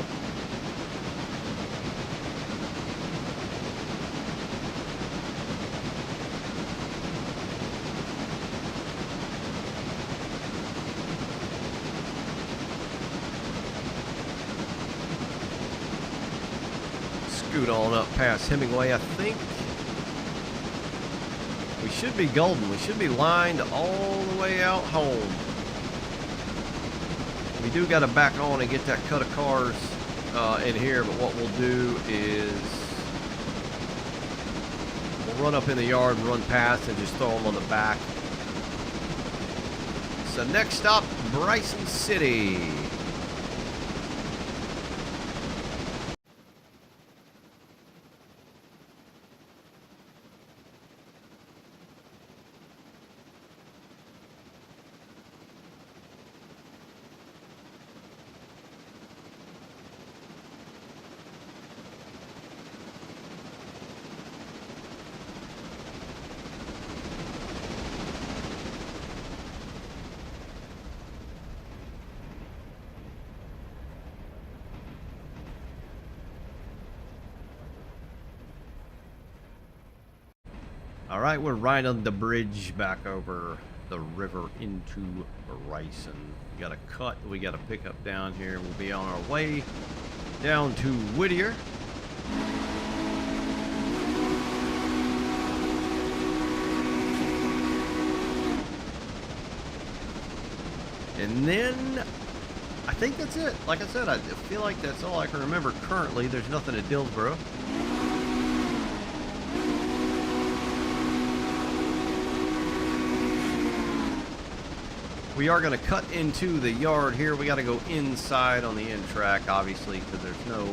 Scoot on up past Hemingway. I think we should be golden. We should be lined all the way out home. We do got to back on and get that cut of cars in here, but what we'll do is we'll run up in the yard and run past and just throw them on the back. So next stop, Bryson City. Alright, we're right on the bridge back over the river into Bryson. We got a cut that we got to pick up down here. We'll be on our way down to Whittier. And then I think that's it. Like I said, I feel like that's all I can remember currently. There's nothing at Dillsboro. We are going to cut into the yard here. We got to go inside on the end track, obviously, because there's no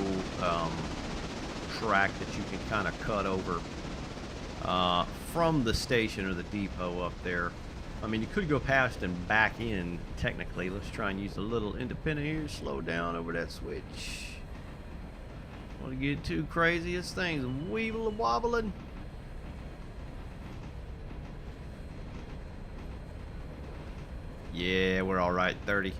track that you can kind of cut over from the station or the depot up there. I mean, you could go past and back in, technically. Let's try and use a little independent here. Slow down over that switch. Want to get too crazy. This thing's weebling wobbling. Yeah, we're all right. 30.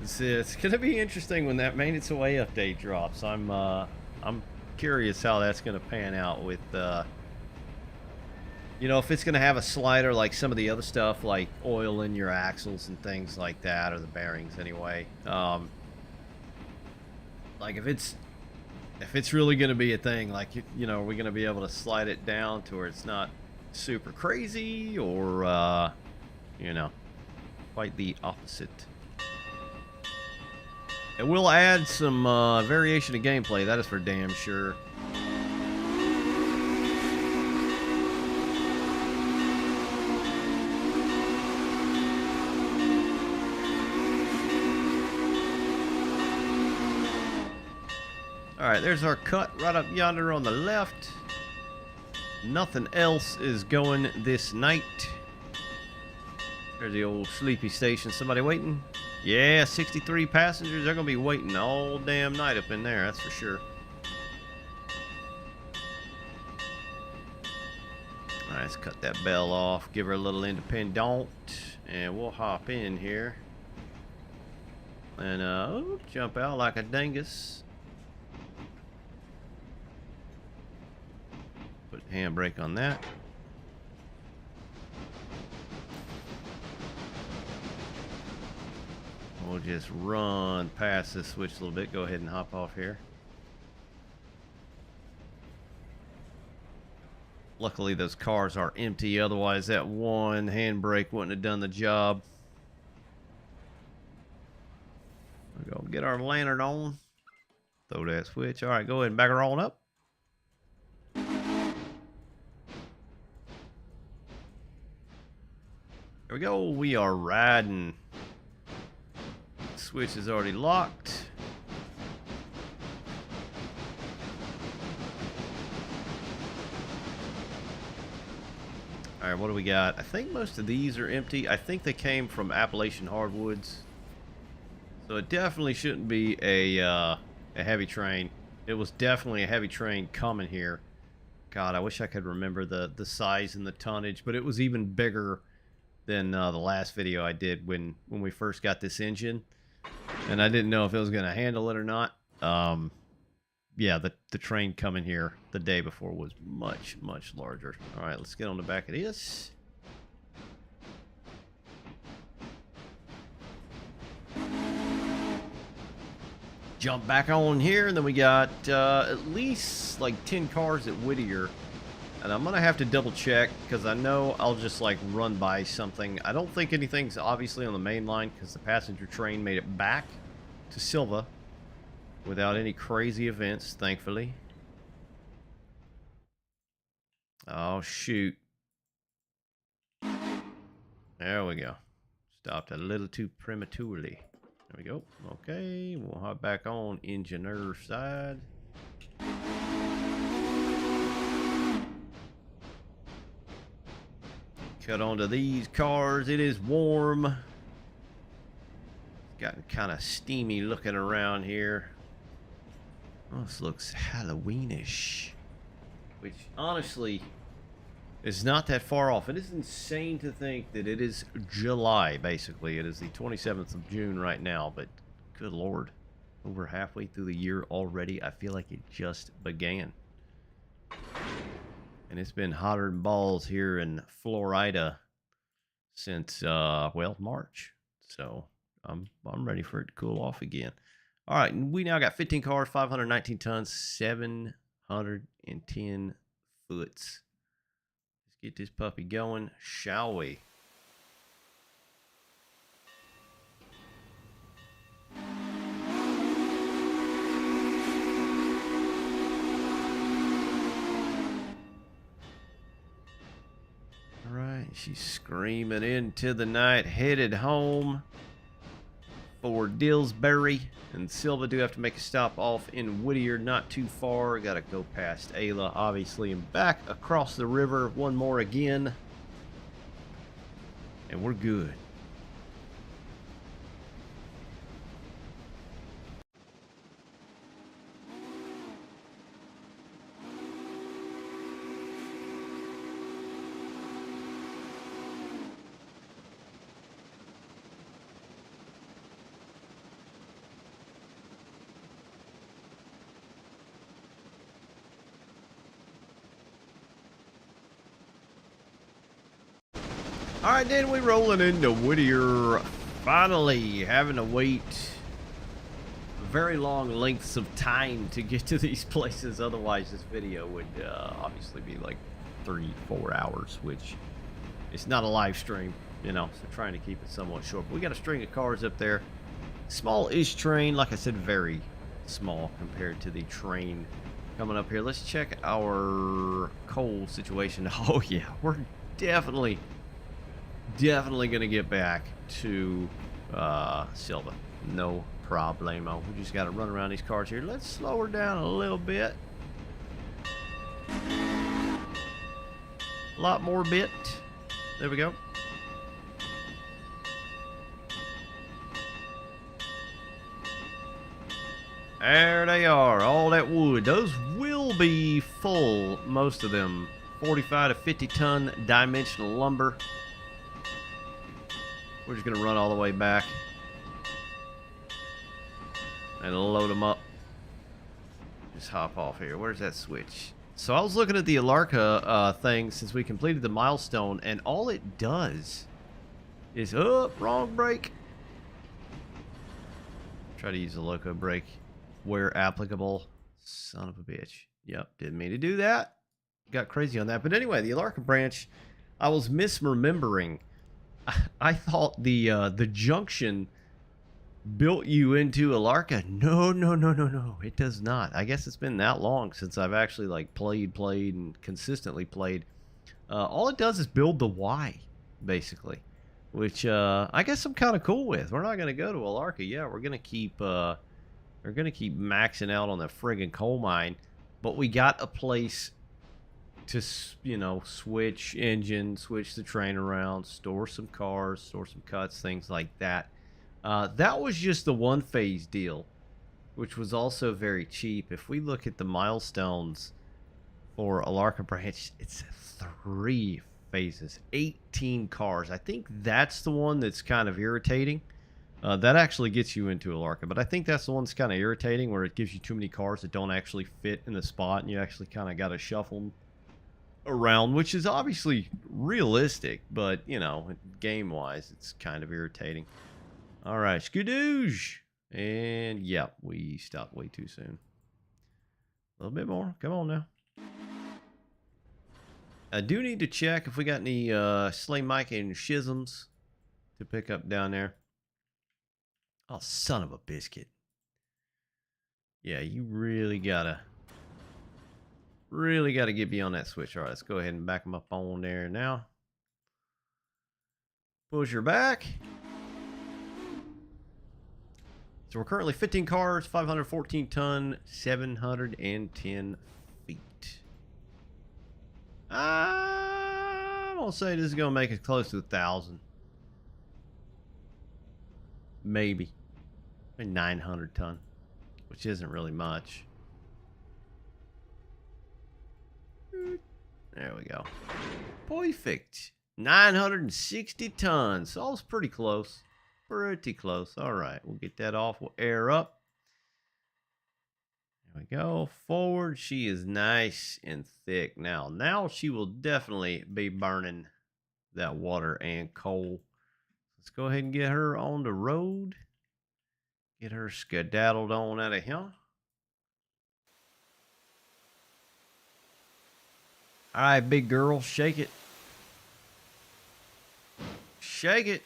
It's gonna be interesting when that maintenance away update drops. I'm curious how that's gonna pan out with you know, if it's gonna have a slider like some of the other stuff, like oil in your axles and things like that, or the bearings anyway. Like if it's really gonna be a thing, like you know, are we gonna be able to slide it down to where it's not super crazy, or you know, quite the opposite. It will add some variation of gameplay, that is for damn sure. Alright, there's our cut right up yonder on the left. Nothing else is going this night. There's the old sleepy station. Somebody waiting? Yeah, 63 passengers. They're going to be waiting all damn night up in there, that's for sure. Alright, let's cut that bell off. Give her a little independent. And we'll hop in here. And, jump out like a dingus. Put handbrake on that. We'll just run past this switch a little bit. Go ahead and hop off here. Luckily those cars are empty, otherwise that one handbrake wouldn't have done the job. We'll go get our lantern on. Throw that switch. Alright, go ahead and back her on up. There we go. We are riding. Switch is already locked. Alright, what do we got? I think most of these are empty. I think they came from Appalachian hardwoods. So it definitely shouldn't be a heavy train. It was definitely a heavy train coming here. God, I wish I could remember the size and the tonnage, but it was even bigger than the last video I did when we first got this engine. And I didn't know if it was going to handle it or not. Yeah, the train coming here the day before was much, much larger. All right, let's get on the back of this. Jump back on here, and then we got at least like 10 cars at Whittier. And I'm going to have to double check because I know I'll just like run by something. I don't think anything's obviously on the main line because the passenger train made it back to Silva without any crazy events, thankfully. Oh, shoot. There we go. Stopped a little too prematurely. There we go. Okay, we'll hop back on engineer side. Cut onto these cars. It is warm. It's gotten kind of steamy looking around here. Oh, this looks Halloweenish. Which, honestly, is not that far off. It is insane to think that it is July, basically. It is the 27th of June right now, but good Lord. Over halfway through the year already. I feel like it just began. And it's been hotter than balls here in Florida since, well, March. So I'm ready for it to cool off again. All right, and we now got 15 cars, 519 tons, 710 foots. Let's get this puppy going, shall we? She's screaming into the night, headed home for Dillsbury. And Silva do have to make a stop off in Whittier, not too far. Got to go past Ayla, obviously, and back across the river. One more again. And we're good. All right, then we rolling into Whittier. Finally having to wait very long lengths of time to get to these places. Otherwise, this video would obviously be like 3-4 hours, which it's not a live stream, you know, so trying to keep it somewhat short. But we got a string of cars up there. Small-ish train, like I said, very small compared to the train coming up here. Let's check our coal situation. Oh, yeah, we're definitely gonna get back to Silva. No problemo. We just gotta run around these cars here. Let's slow her down a little bit. A lot more bit. There we go. There they are. All that wood. Those will be full, most of them. 45 to 50 ton dimensional lumber. We're just going to run all the way back and load them up. Just hop off here. Where's that switch? So I was looking at the Alarka thing since we completed the milestone, and all it does is, oh, wrong brake. Try to use the loco brake where applicable. Son of a bitch. Yep, didn't mean to do that. Got crazy on that. But anyway, the Alarka branch, I was misremembering. I thought the junction built you into Alarka. No. It does not. I guess it's been that long since I've actually like played and consistently played. All it does is build the Y, basically, which I guess I'm kind of cool with. We're not gonna go to Alarka. Yeah, we're gonna keep maxing out on the friggin' coal mine, but we got a place to, you know, switch engine, switch the train around, store some cars, store some cuts, things like that. That was just the one phase deal, which was also very cheap. If we look at the milestones for Alarka branch, it's 3 phases, 18 cars. I think that's the one that's kind of irritating. That actually gets you into Alarka, but I think that's the one that's kind of irritating, where it gives you too many cars that don't actually fit in the spot, and you actually kind of got to shuffle them around, which is obviously realistic, but you know, game wise it's kind of irritating. All right, skadoosh. And yeah, we stopped way too soon. A little bit more, come on now. I do need to check if we got any Slay Mike and Schisms to pick up down there. Oh, son of a biscuit. Yeah, you really gotta get beyond that switch. All right, let's go ahead and back them up on there now. Push her back. So we're currently 15 cars, 514 ton, 710 feet. I'm gonna say this is gonna make it close to 1,000. Maybe 900 ton, which isn't really much. There we go. Perfect. 960 tons. So I was pretty close. Pretty close. All right. We'll get that off. We'll air up. There we go. Forward. She is nice and thick now. Now she will definitely be burning that water and coal. Let's go ahead and get her on the road. Get her skedaddled on out of here. All right, big girl, shake it. Shake it.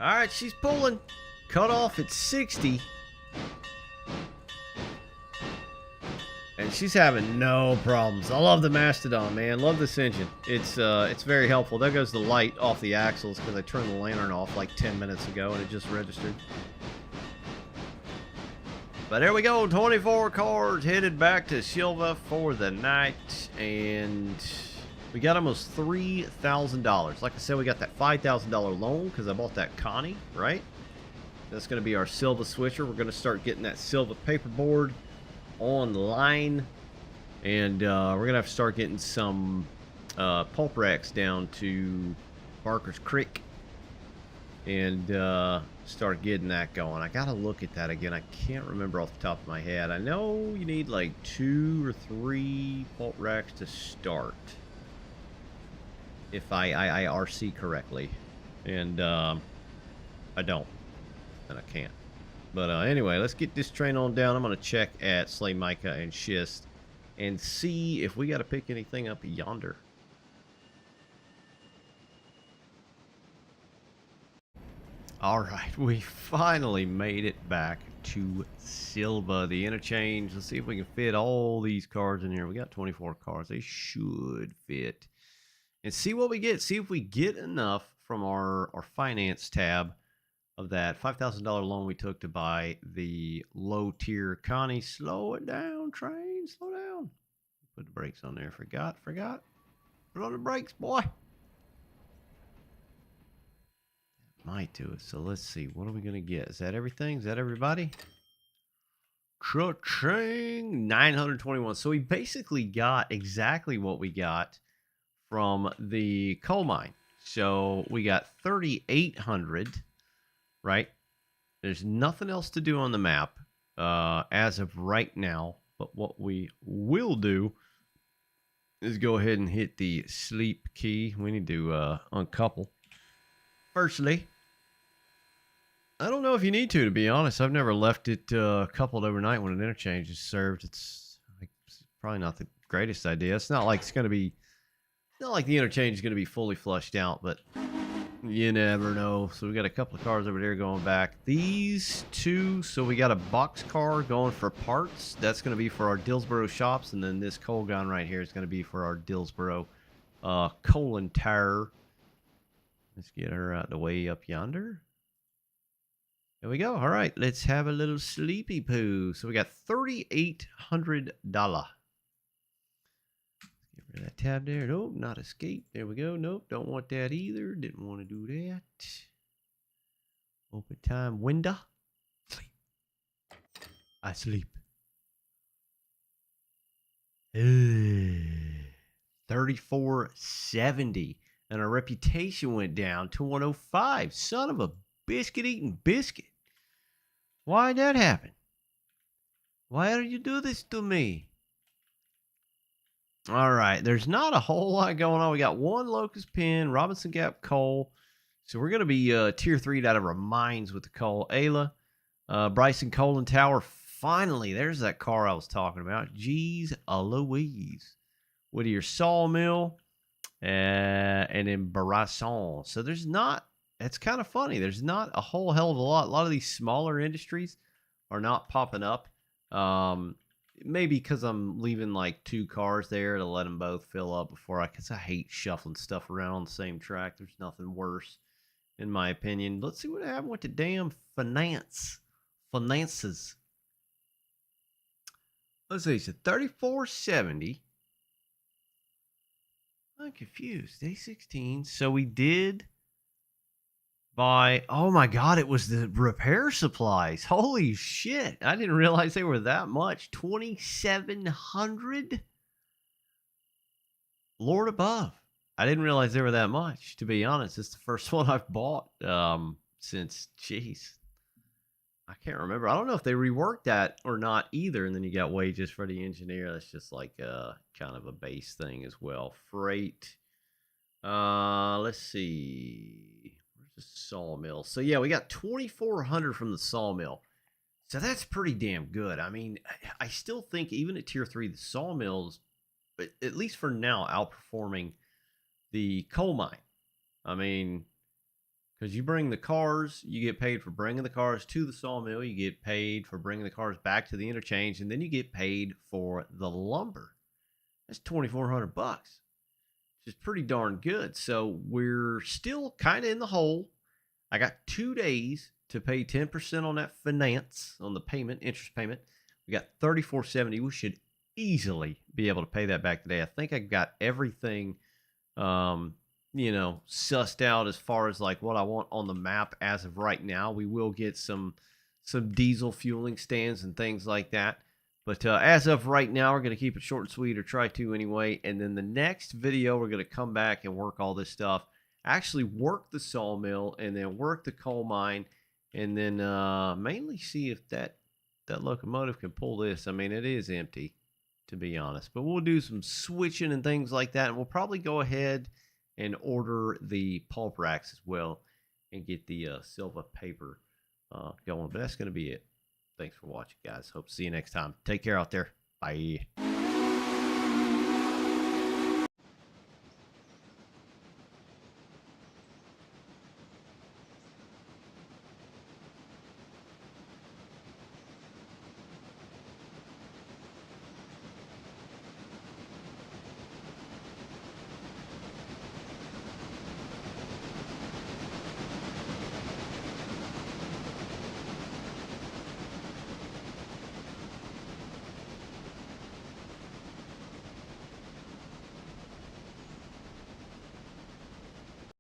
All right, she's pulling. Cut off at 60. she's having no problems. I love the Mastodon, man. Love this engine. It's very helpful. There goes the light off the axles because I turned the lantern off like 10 minutes ago and it just registered. But there we go, 24 cars headed back to Silva for the night, and we got almost $3,000. Like I said, we got that $5,000 loan because I bought that Connie, right? That's going to be our Silva switcher. We're going to start getting that Silva paperboard online, and we're going to have to start getting some pulp racks down to Barker's Creek and start getting that going. I gotta look at that again. I can't remember off the top of my head. I know you need like 2 or 3 pulp racks to start, if I RC correctly, and I don't, and I can't. But anyway, let's get this train on down. I'm gonna check at Slay Mica and Schist and see if we got to pick anything up yonder. All right, we finally made it back to Silva, the interchange. Let's see if we can fit all these cars in here. We got 24 cars. They should fit. And see what we get. See if we get enough from our finance tab of that $5,000 loan we took to buy the low-tier Connie. Slow it down, train. Slow down. Put the brakes on there. Forgot. Put on the brakes, boy. Might do it. So let's see. What are we going to get? Is that everything? Is that everybody? Cha-ching! 921. So we basically got exactly what we got from the coal mine. So we got 3,800, right? There's nothing else to do on the map as of right now. But what we will do is go ahead and hit the sleep key. We need to uncouple. Firstly, I don't know if you need to be honest. I've never left it coupled overnight when an interchange is served. It's probably not the greatest idea. It's not like the interchange is going to be fully flushed out, but you never know. So we got a couple of cars over there going back. These two, so we got a box car going for parts. That's going to be for our Dillsboro shops, and then this coal gun right here is going to be for our Dillsboro coal and tire. Let's get her out the way up yonder. There we go. All right, let's have a little sleepy poo. So we got $3,800. Get rid of that tab there. Nope, not escape. There we go. Nope, don't want that either. Didn't want to do that. Open time window. Sleep. I sleep. 3470. And our reputation went down to 105. Son of a biscuit-eating biscuit. Why'd that happen? Why did you do this to me? All right. There's not a whole lot going on. We got one Locust Pin, Robinson Gap coal. So we're going to be tier 3'd out of our mines with the coal. Ayla, Bryson Coal and Tower. Finally, there's that car I was talking about. Jeez Louise. Whittier Sawmill. And in Barasson. So there's not, it's kind of funny. There's not a whole hell of a lot. A lot of these smaller industries are not popping up. Maybe because I'm leaving like 2 cars there to let them both fill up before because I hate shuffling stuff around on the same track. There's nothing worse, in my opinion. Let's see what happened with the damn finances. Let's see. So 3470. I'm confused. Day 16. So we did buy. Oh my God! It was the repair supplies. Holy shit! I didn't realize they were that much. 2,700. Lord above. I didn't realize they were that much. To be honest, it's the first one I've bought since. Jeez. I can't remember. I don't know if they reworked that or not either. And then you got wages for the engineer. That's just like kind of a base thing as well. Freight. Let's see. Where's the sawmill? So yeah, we got 2,400 from the sawmill. So that's pretty damn good. I mean, I still think even at tier 3, the sawmills, at least for now, outperforming the coal mine. I mean, Because you bring the cars, you get paid for bringing the cars to the sawmill, you get paid for bringing the cars back to the interchange, and then you get paid for the lumber. That's $2,400, which is pretty darn good. So we're still kind of in the hole. I got 2 days to pay 10% on that finance, on the payment, interest payment. We got $34.70. We should easily be able to pay that back today. I think I got everything sussed out as far as like what I want on the map as of right now. We will get some diesel fueling stands and things like that. But as of right now, we're going to keep it short and sweet, or try to anyway. And then the next video, we're going to come back and work all this stuff. Actually work the sawmill, and then work the coal mine, and then mainly see if that locomotive can pull this. I mean, it is empty, to be honest. But we'll do some switching and things like that. And we'll probably go ahead and order the pulp racks as well and get the silver paper going. But that's going to be it. Thanks for watching, guys. Hope to see you next time. Take care out there. Bye.